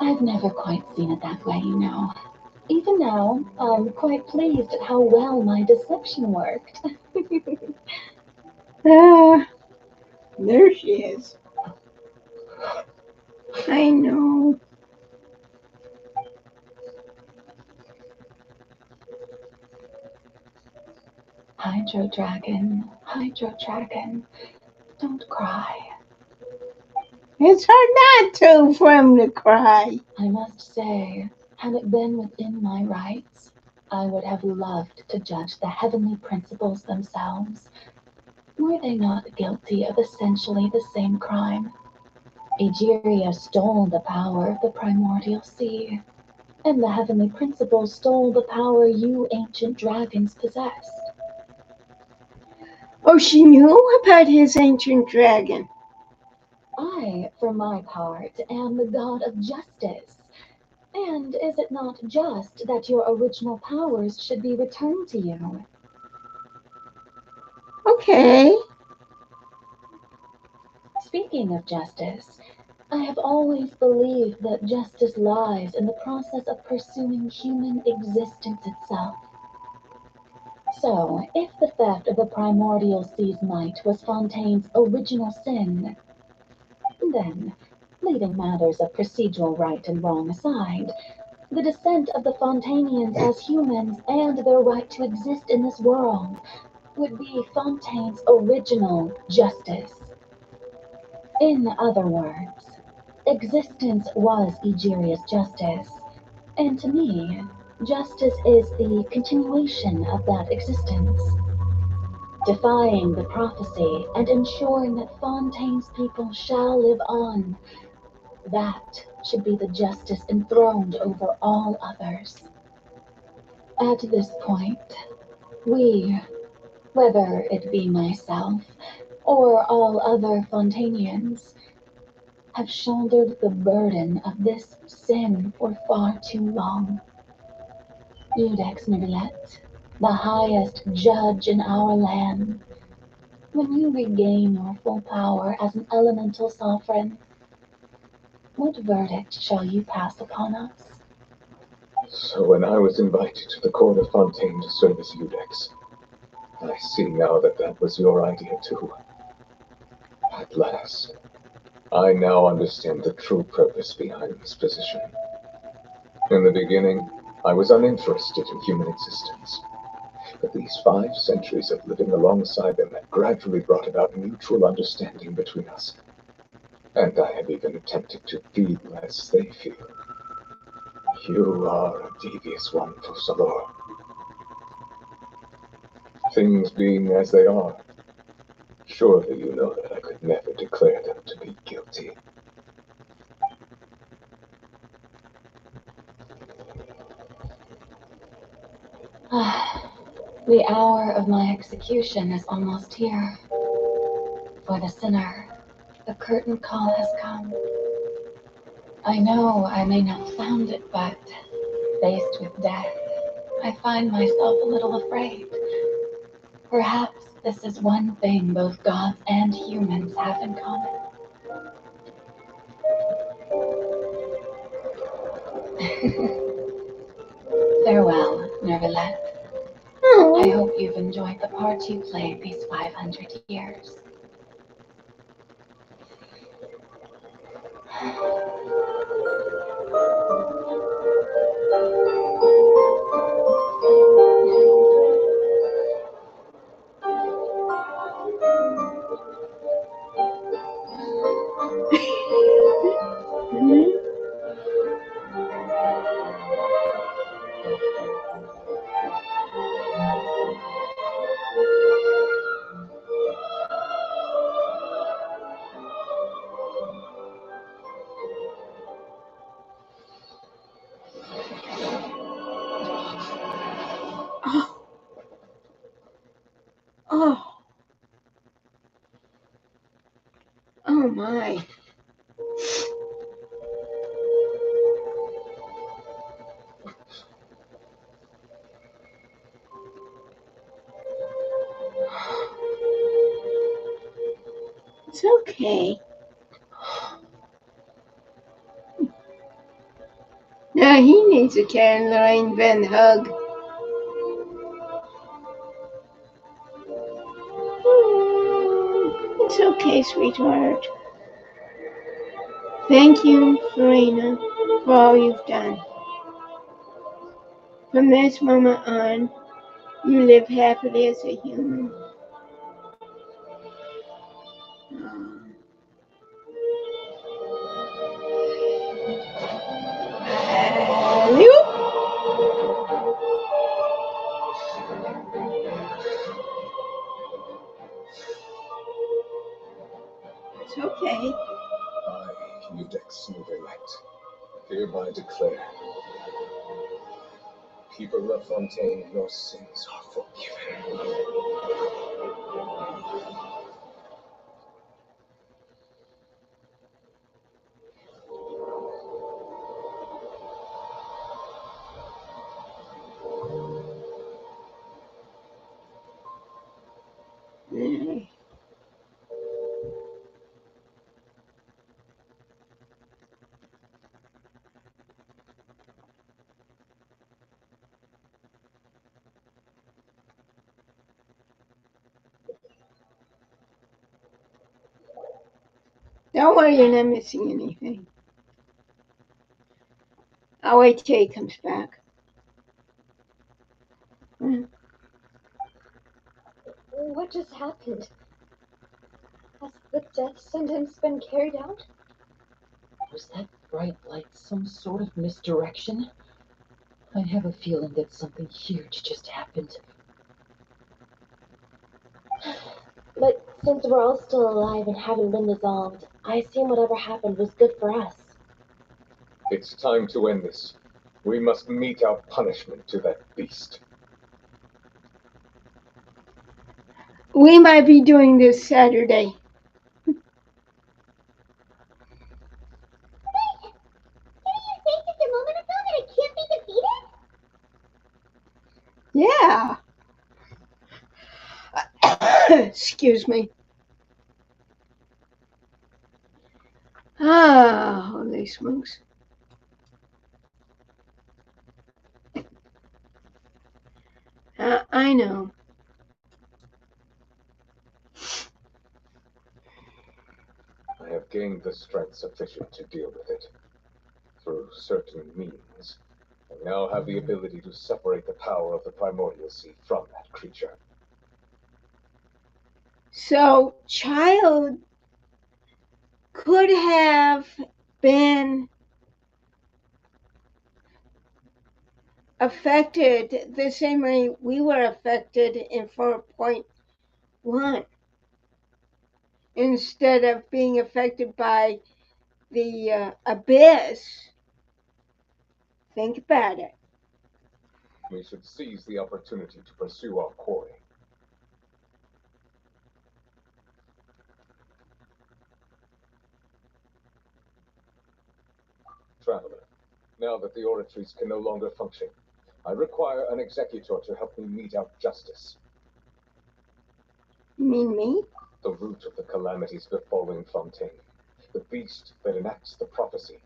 I've never quite seen it that way, you know. Even now, I'm quite pleased at how well my deception worked. there she is. I know. Hydro Dragon, don't cry. It's hard not to for him to cry. I must say, had it been within my rights, I would have loved to judge the heavenly principles themselves. Were they not guilty of essentially the same crime? Egeria stole the power of the primordial sea, and the heavenly principles stole the power you ancient dragons possessed. Oh, she knew about his ancient dragon. I, for my part, am the god of justice. And is it not just that your original powers should be returned to you? Okay. Speaking of justice, I have always believed that justice lies in the process of pursuing human existence itself. So, if the theft of the primordial sea's might was Fontaine's original sin, then, leaving matters of procedural right and wrong aside, the descent of the Fontainians as humans and their right to exist in this world would be Fontaine's original justice. In other words, existence was Egeria's justice, and to me, justice is the continuation of that existence. Defying the prophecy and ensuring that Fontaine's people shall live on, that should be the justice enthroned over all others. At this point, we, whether it be myself or all other Fontainians, have shouldered the burden of this sin for far too long. Eudex Neuvillette, the highest judge in our land. When you regain your full power as an elemental sovereign, what verdict shall you pass upon us? So when I was invited to the court of Fontaine to serve as Eudex, I see now that that was your idea too. At last, I now understand the true purpose behind this position. In the beginning, I was uninterested in human existence. But these 5 centuries of living alongside them had gradually brought about mutual understanding between us. And I have even attempted to feel as they feel. You are a devious one, Focolor. Things being as they are, surely you know that I could never declare them to be guilty. The hour of my execution is almost here. For the sinner, the curtain call has come. I know I may not sound it, but faced with death, I find myself a little afraid. Perhaps this is one thing both gods and humans have in common. Farewell, Neuvillette. I hope you've enjoyed the part you played these 500 years. Oh, oh my. It's okay. Now he needs a Karen Lorraine Van hug. It's okay, sweetheart. Thank you, Serena, for all you've done. From this moment on, you live happily as a human. It's okay. I, Eudex Neuvillette, hereby declare, people of Fontaine, your sins are forgiven. Don't worry, you're not missing anything. I'll wait till he comes back. What just happened? Has the death sentence been carried out? Was that bright light some sort of misdirection? I have a feeling that something huge just happened. But since we're all still alive and haven't been dissolved, I assume whatever happened was good for us. It's time to end this. We must mete out punishment to that beast. We might be doing this Saturday. Didn't you say just a moment ago that it can't be defeated? Yeah. Excuse me. Ah, holy smokes. I know. I have gained the strength sufficient to deal with it. Through certain means, I now have the ability to separate the power of the primordial sea from that creature. So, child could have been affected the same way we were affected in 4.1 instead of being affected by the abyss. Think about it. We should seize the opportunity to pursue our quarry. Traveler, now that the oratories can no longer function, I require an executor to help me mete out justice. You mean me? The root of the calamities befalling Fontaine, the beast that enacts the prophecy.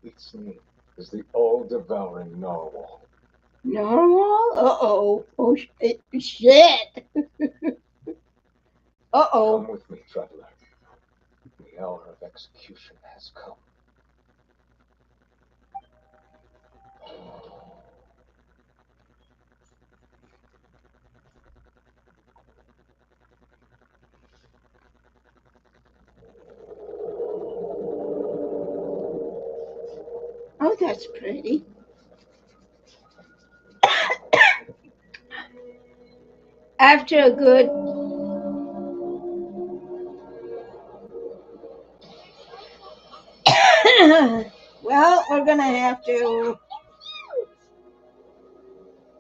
Its name is the all-devouring narwhal. Narwhal? Uh-oh. Oh, shit. Uh-oh. Come with me, traveler. The hour of execution has come. Oh, that's pretty. After a good well, we're gonna have to.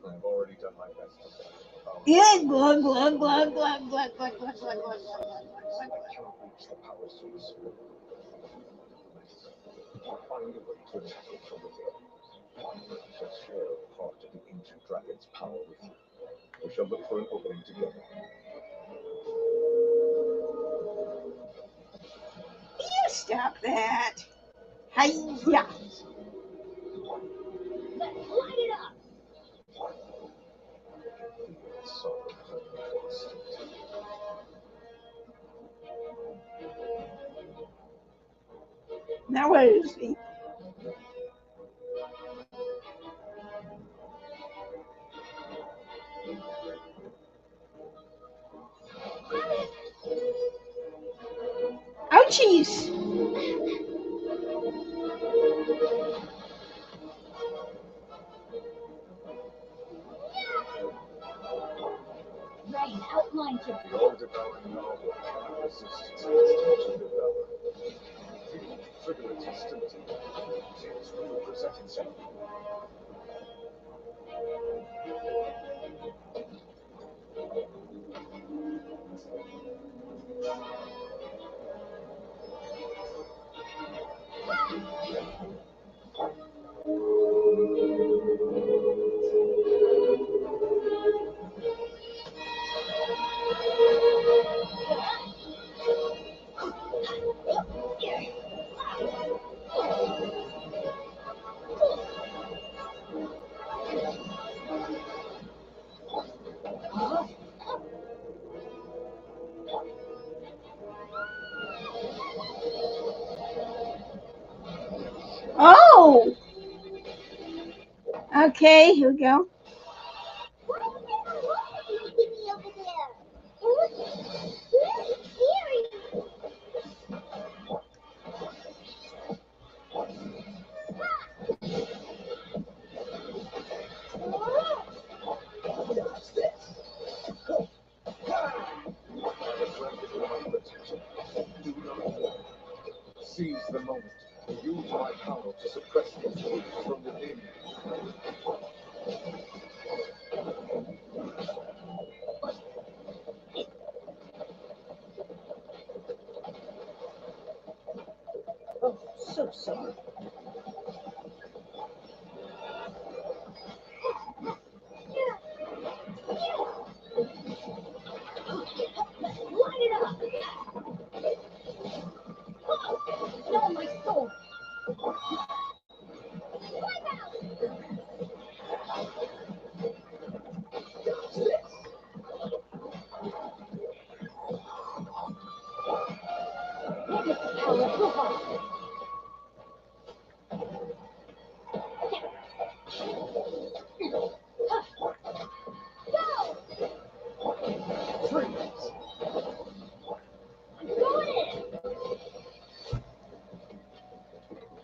I've already done my best to set the power. Yeah, glug glug glug glug glug glug glug glug glug glug. I cannot reach the power source. I'll find a way to attack it from within. I shall share a part of the ancient dragon's power with you. We shall look for an opening together. You stop that. Hiya. Let's light it up. Sorrow for the state. Now where is he? Ouchies! Rain, outline to The all-devouring narwhal cannot resist its instinct to devour. Trigger its hostility. See its will present itself. Oh! Okay, here we go. What's over there? Very scary. Do not walk. Seize the moment. Use my power to suppress its roots from within. Oh, so sorry.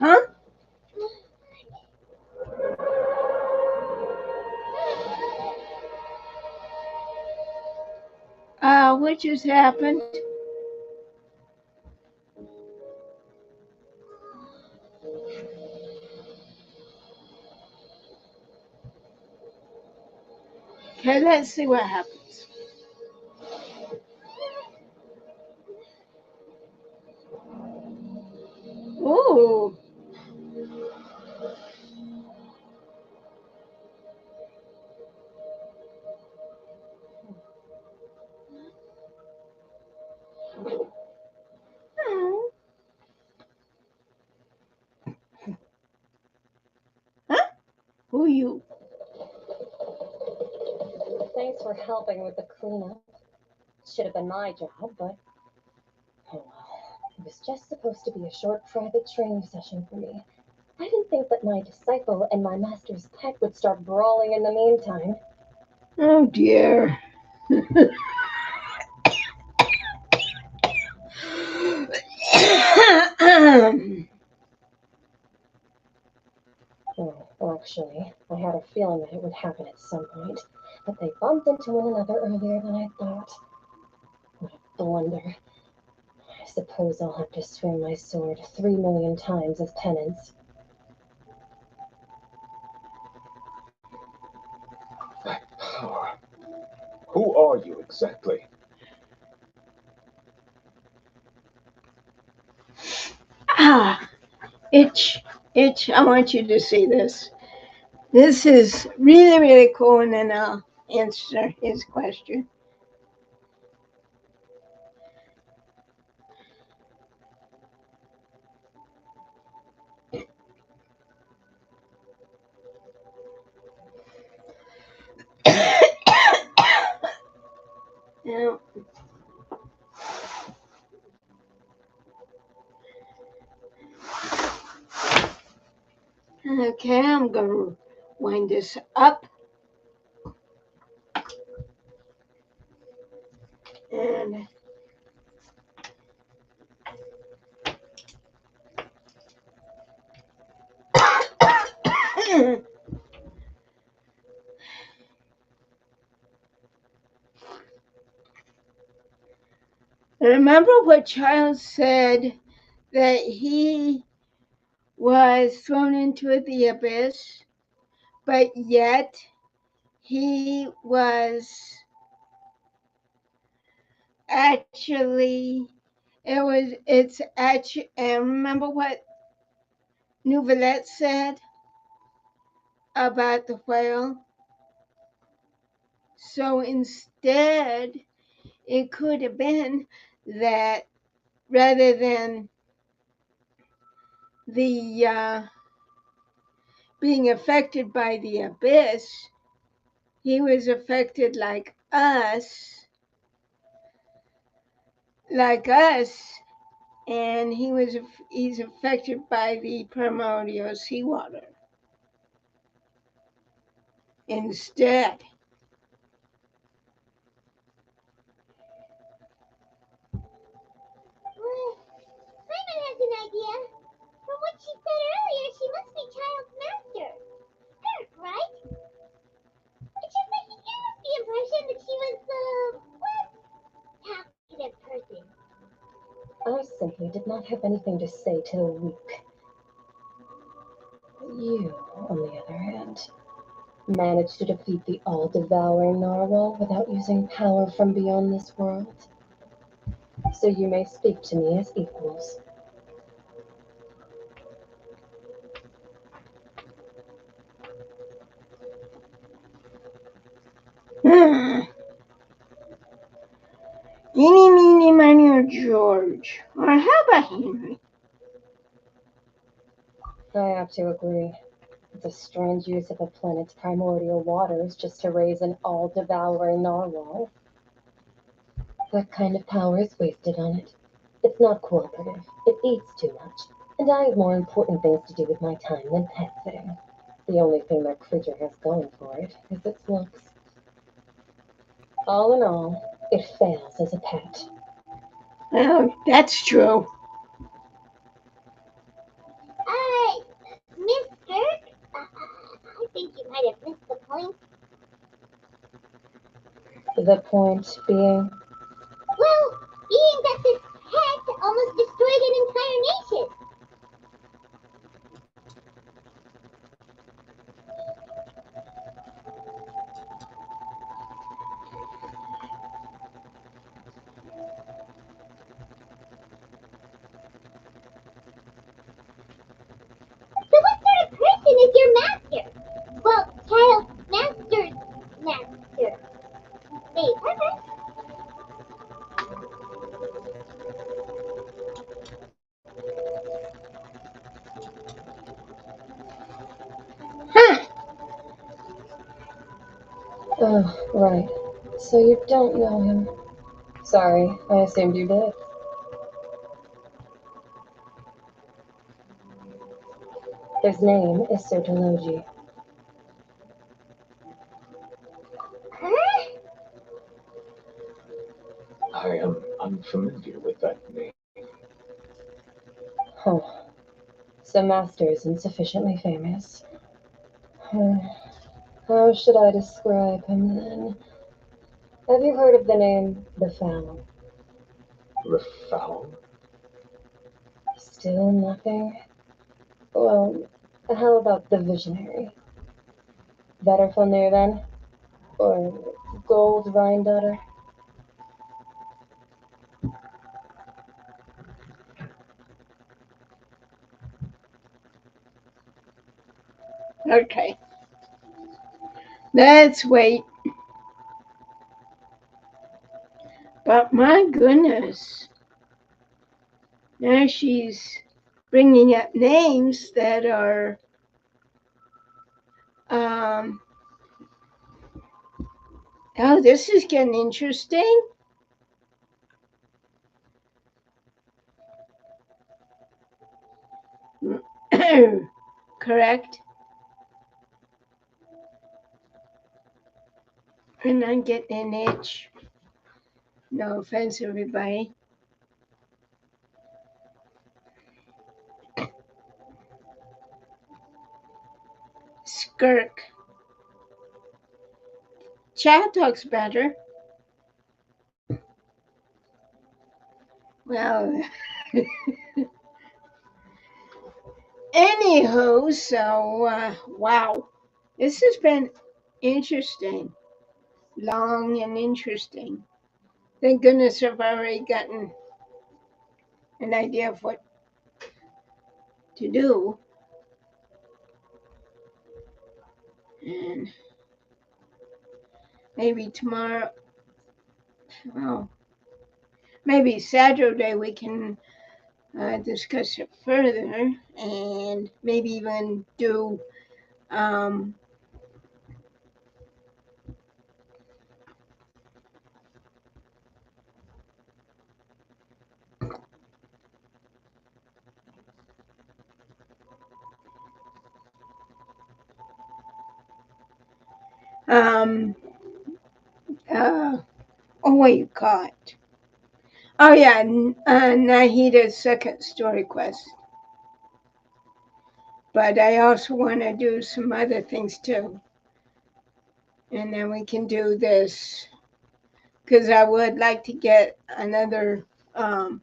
Huh? What just happened? Okay, let's see what happens. Ooh. Huh? Who you? Thanks for helping with the cleanup. Should have been my job, but oh well. It was just supposed to be a short private training session for me. I didn't think that my disciple and my master's pet would start brawling in the meantime. Oh dear. Well, actually, I had a feeling that it would happen at some point, but they bumped into one another earlier than I thought. What a blunder. I suppose I'll have to swing my sword 3,000,000 times as penance. That power. Who are you exactly? Itch, Itch, I want you to see this. This is really, really cool, and then I'll answer his question. Now, okay, I'm going to wind this up. And remember what Child said, that he was thrown into the abyss, but yet he was actually, it's actually, and remember what Nouvellette said about the whale? So instead, it could have been that rather than the being affected by the abyss, he was affected like us, and he's affected by the primordial seawater instead. Simon has an idea. From what she said earlier, she must be Child's master. Her, right? It's just that he gave us the impression that she was talkative person. I simply did not have anything to say to the weak. You, on the other hand, managed to defeat the all-devouring narwhal without using power from beyond this world. So you may speak to me as equals. Eeny, meeny, miny, or George. Or how about Henry? I have to agree. It's a strange use of a planet's primordial waters just to raise an all-devouring narwhal. What kind of power is wasted on it? It's not cooperative. It eats too much. And I have more important things to do with my time than pet sitting. The only thing that creature has going for it is its looks. All in all, it fails as a pet. Well, that's true. Miss Kirk? I think you might have missed the point. The point being, Well, being that this pet almost destroyed an entire nation. So what sort of person is your master? Well, child, master's master. Wait, what? Huh. oh, right. So you don't know him. Sorry, I assumed you did. His name is Sertologi. Huh? I am unfamiliar with that name. Huh. Some master isn't sufficiently famous. How should I describe him then? Have you heard of the name The Fowl? Rafoul? Still nothing? Well, how about the Visionary? Better familiar then? Or Gold Vine Daughter? Okay. Let's wait. But my goodness, now she's bringing up names that are um, oh, this is getting interesting. Correct. And I'm getting an itch. No offense, everybody. Skirk. Chad talks better. Well, anywho, so wow, this has been interesting, long and interesting. Thank goodness I've already gotten an idea of what to do, and maybe tomorrow, well, maybe Saturday we can discuss it further, and maybe even do um, um, uh, oh, what you call it? Oh yeah, Nahida's second story quest. But I also want to do some other things too, and then we can do this because I would like to get another um,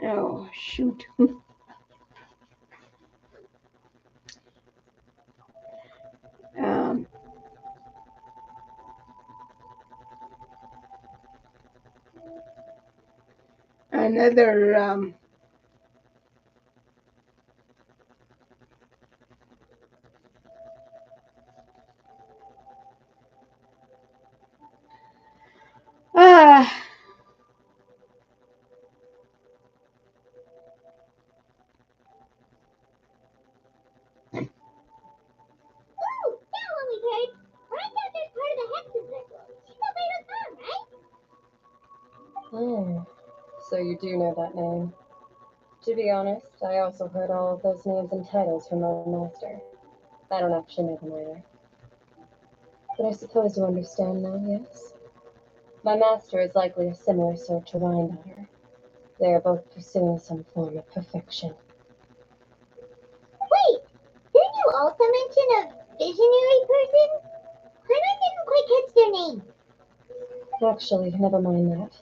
oh shoot. um, another ah Ooh, that one we heard. Right out there's part of the Hex's ritual. She's a little song, right? So you do know that name. To be honest, I also heard all of those names and titles from my master. I don't actually know them either. But I suppose you understand now, yes? My master is likely a similar sort to Rhindaughter. They are both pursuing some form of perfection. Wait, didn't you also mention a visionary person? Clement didn't quite catch their name. Actually, never mind that.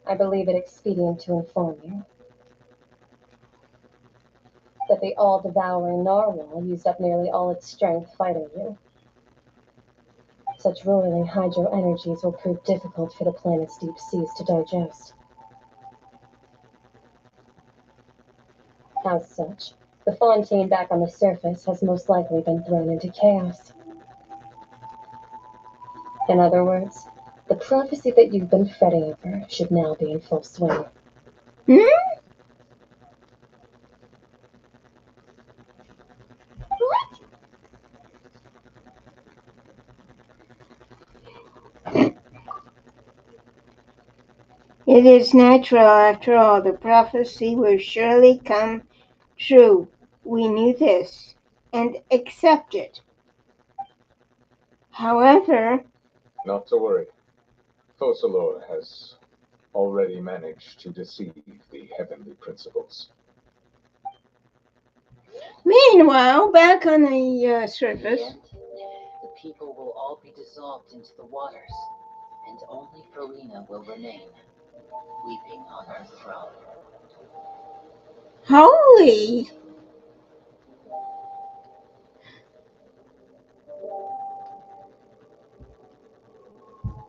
I believe it expedient to inform you that the all-devouring narwhal used up nearly all its strength fighting you. Such roiling hydro energies will prove difficult for the planet's deep seas to digest. As such, the fontaine back on the surface has most likely been thrown into chaos. In other words, the prophecy that you've been fretting over should now be in full swing. What? It is natural, after all. The prophecy will surely come true. We knew this and accepted. However, Not to worry. Focolor has already managed to deceive the heavenly principles. meanwhile, back on the surface, In the end, the people will all be dissolved into the waters, and only Farina will remain, weeping on her throne. holy,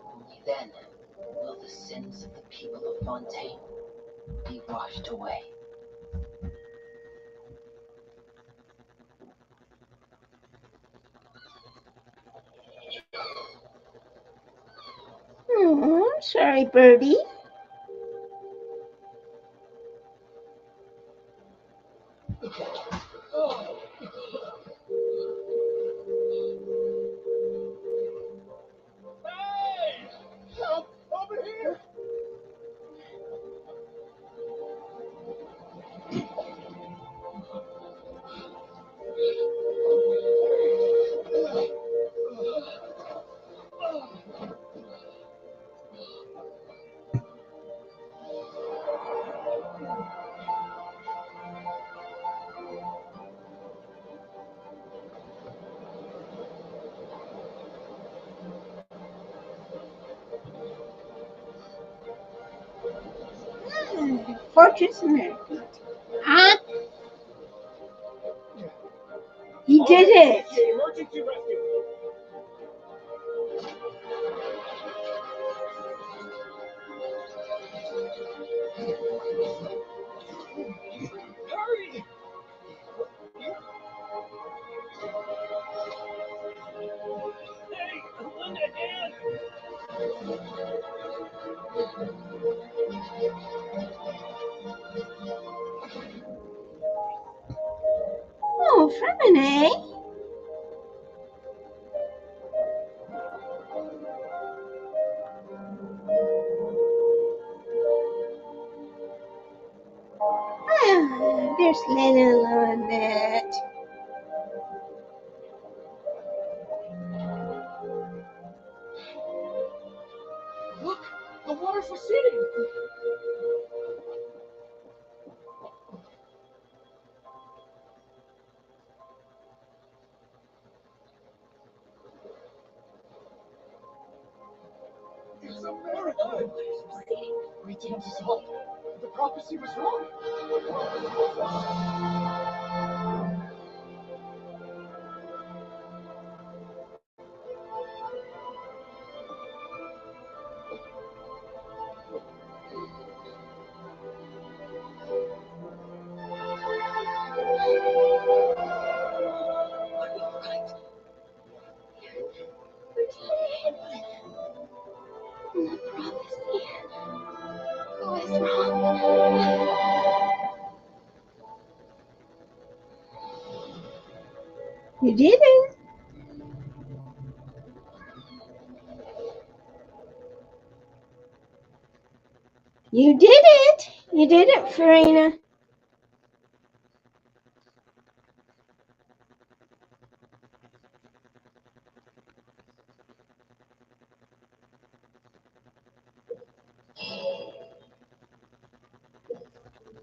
Only then will the sins of the people of Fontaine be washed away. oh, I'm sorry, Birdie. Hey! Help! Over here! Fortress America. Ah, he did it. Emergency rescue! Hurry! Hey, lend a hand! Oh, Fremine. Ah, there's little on that. Look! The water's receding! It's a miracle! We didn't dissolve. The prophecy was wrong. The prophecy was wrong. You didn't. You did it! You did it, Farina.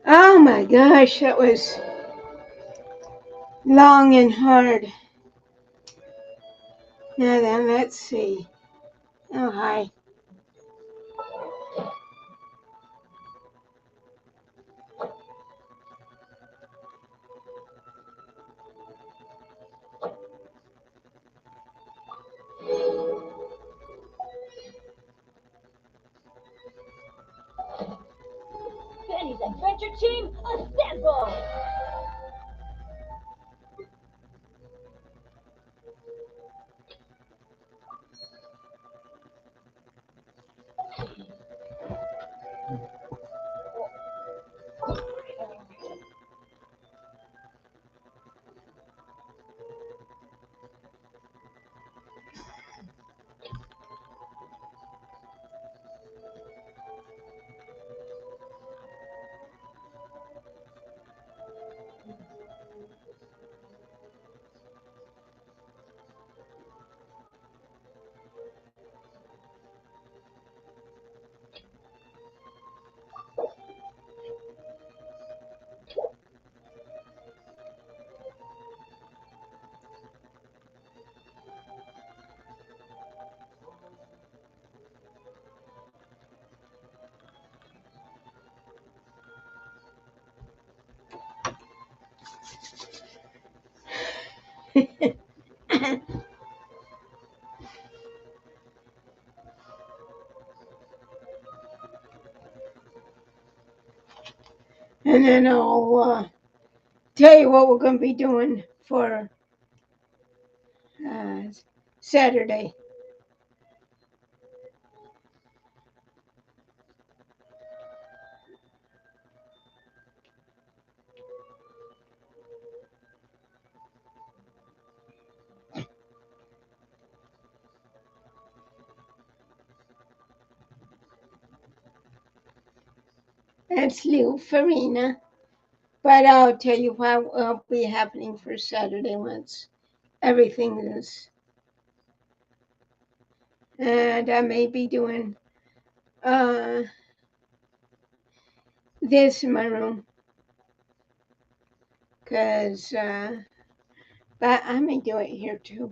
Oh my gosh, that was long and hard. Now then, let's see. Oh, hi. Penny's adventure team, assemble! And then I'll tell you what we're going to be doing for Saturday. That's Lou Farina. But I'll tell you what will be happening for Saturday once everything is. And I may be doing this in my room. Because, but I may do it here too.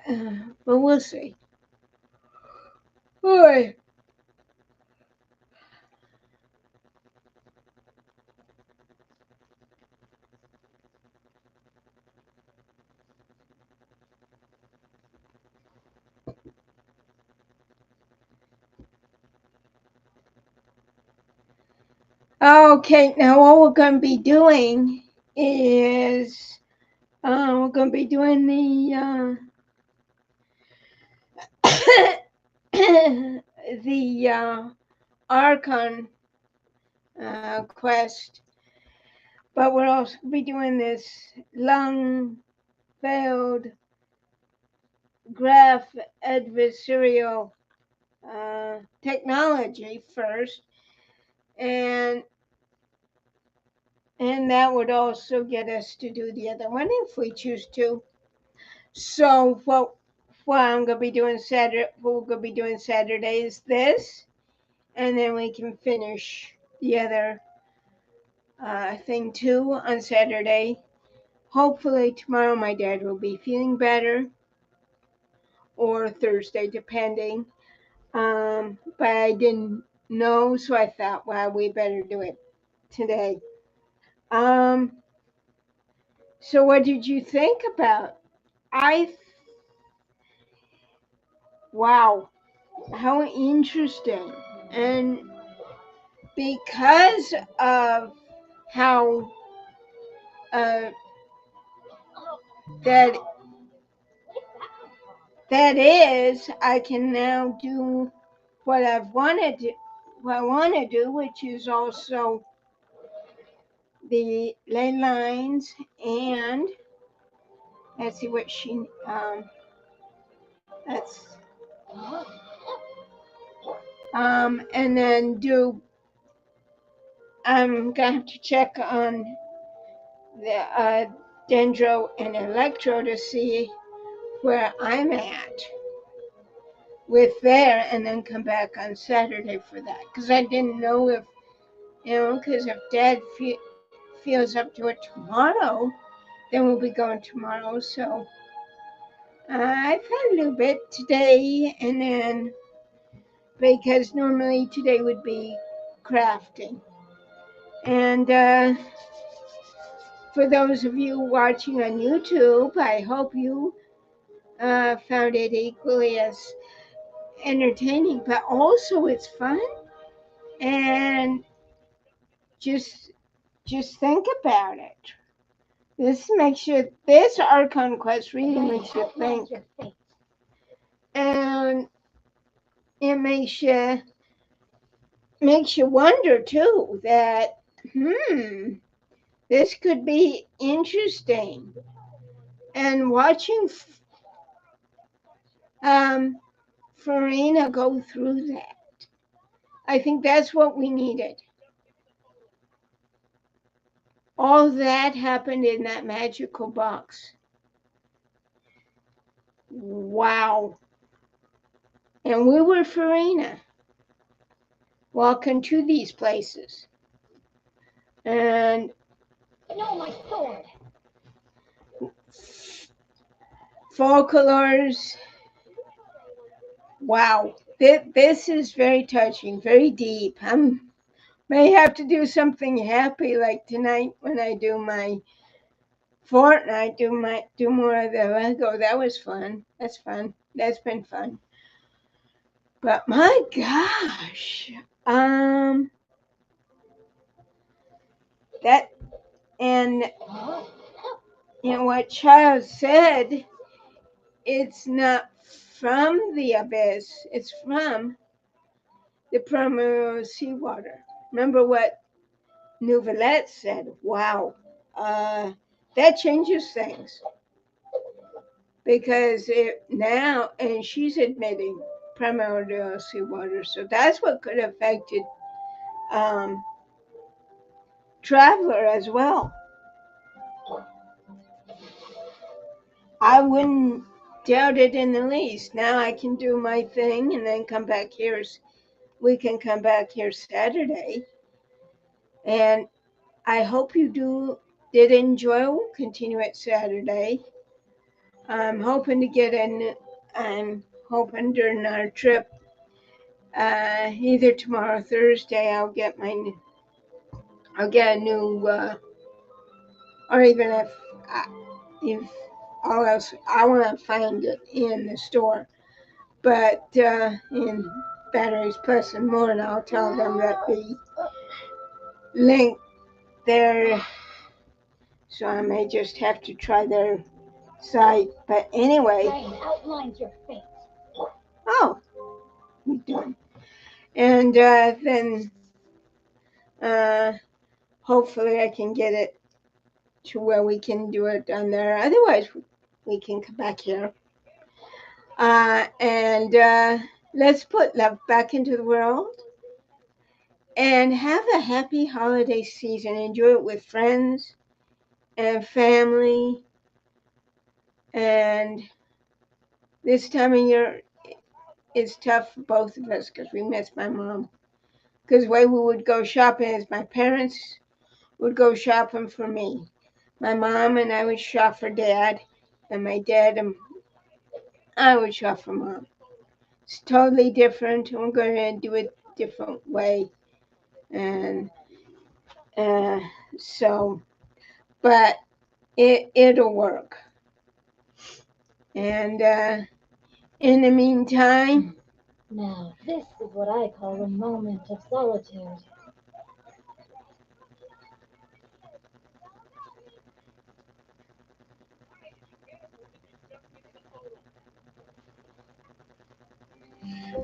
But we'll see. Boy. Okay, now what we're going to be doing is we're going to be doing the the Archon quest, but we're also going to be doing this long veiled graph adversarial technology first, and that would also get us to do the other one if we choose to. So what I'm going to be doing what we're going to be doing Saturday is this, and then we can finish the other thing too on Saturday. Hopefully tomorrow my dad will be feeling better, or Thursday, depending. But I didn't know, so I thought, well, we better do it today. So what did you think about? Wow, how interesting. And because of how that is, I can now do what I want to do, which is also the ley lines, and let's see what that's And then I'm gonna have to check on the Dendro and Electro to see where I'm at with there, and then come back on Saturday for that. Because I didn't know if, because if Dad feels up to it tomorrow, then we'll be going tomorrow. So I've had a little bit today, and then because normally today would be crafting. And for those of you watching on YouTube, I hope you found it equally as entertaining, but also it's fun. And just think about it. This Archon quest really makes you think, and it makes you wonder too that this could be interesting. And watching Farina go through that, I think that's what we needed. All that happened in that magical box. Wow. And we were Farina, walking to these places. And No, my sword. Focolors. Wow. This is very touching, very deep. I may have to do something happy like tonight when I do my Fortnite, do more of the Lego. That was fun. That's fun. That's been fun. But my gosh, that and what Child said, it's not from the abyss. It's from the primary seawater. Remember what Nouvellette said? Wow, that changes things. Because now, and she's admitting primordial seawater, so that's what could have affected Traveler as well. I wouldn't doubt it in the least. Now I can do my thing and then come back here. We can come back here Saturday, and I hope you did enjoy. We'll continue it Saturday. I'm hoping to get in. I'm hoping during our trip, either tomorrow or Thursday, I'll get a new, or even if all else, I want to find it in the store. But in Batteries Plus and More, and I'll tell them that the link there. So I may just have to try their site. But anyway. Outlines your face. Oh, you doing? And then hopefully I can get it to where we can do it down there. Otherwise, we can come back here. And let's put love back into the world. And have a happy holiday season. Enjoy it with friends and family. And this time of year, it's tough for both of us because we miss my mom. Because the way we would go shopping is my parents would go shopping for me. My mom and I would shop for Dad. And my dad and I would shop for Mom. It's totally different. And we're going to do it a different way. And so, but it'll work. And in the meantime, now this is what I call a moment of solitude.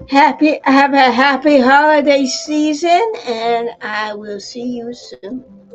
have a happy holiday season, and I will see you soon.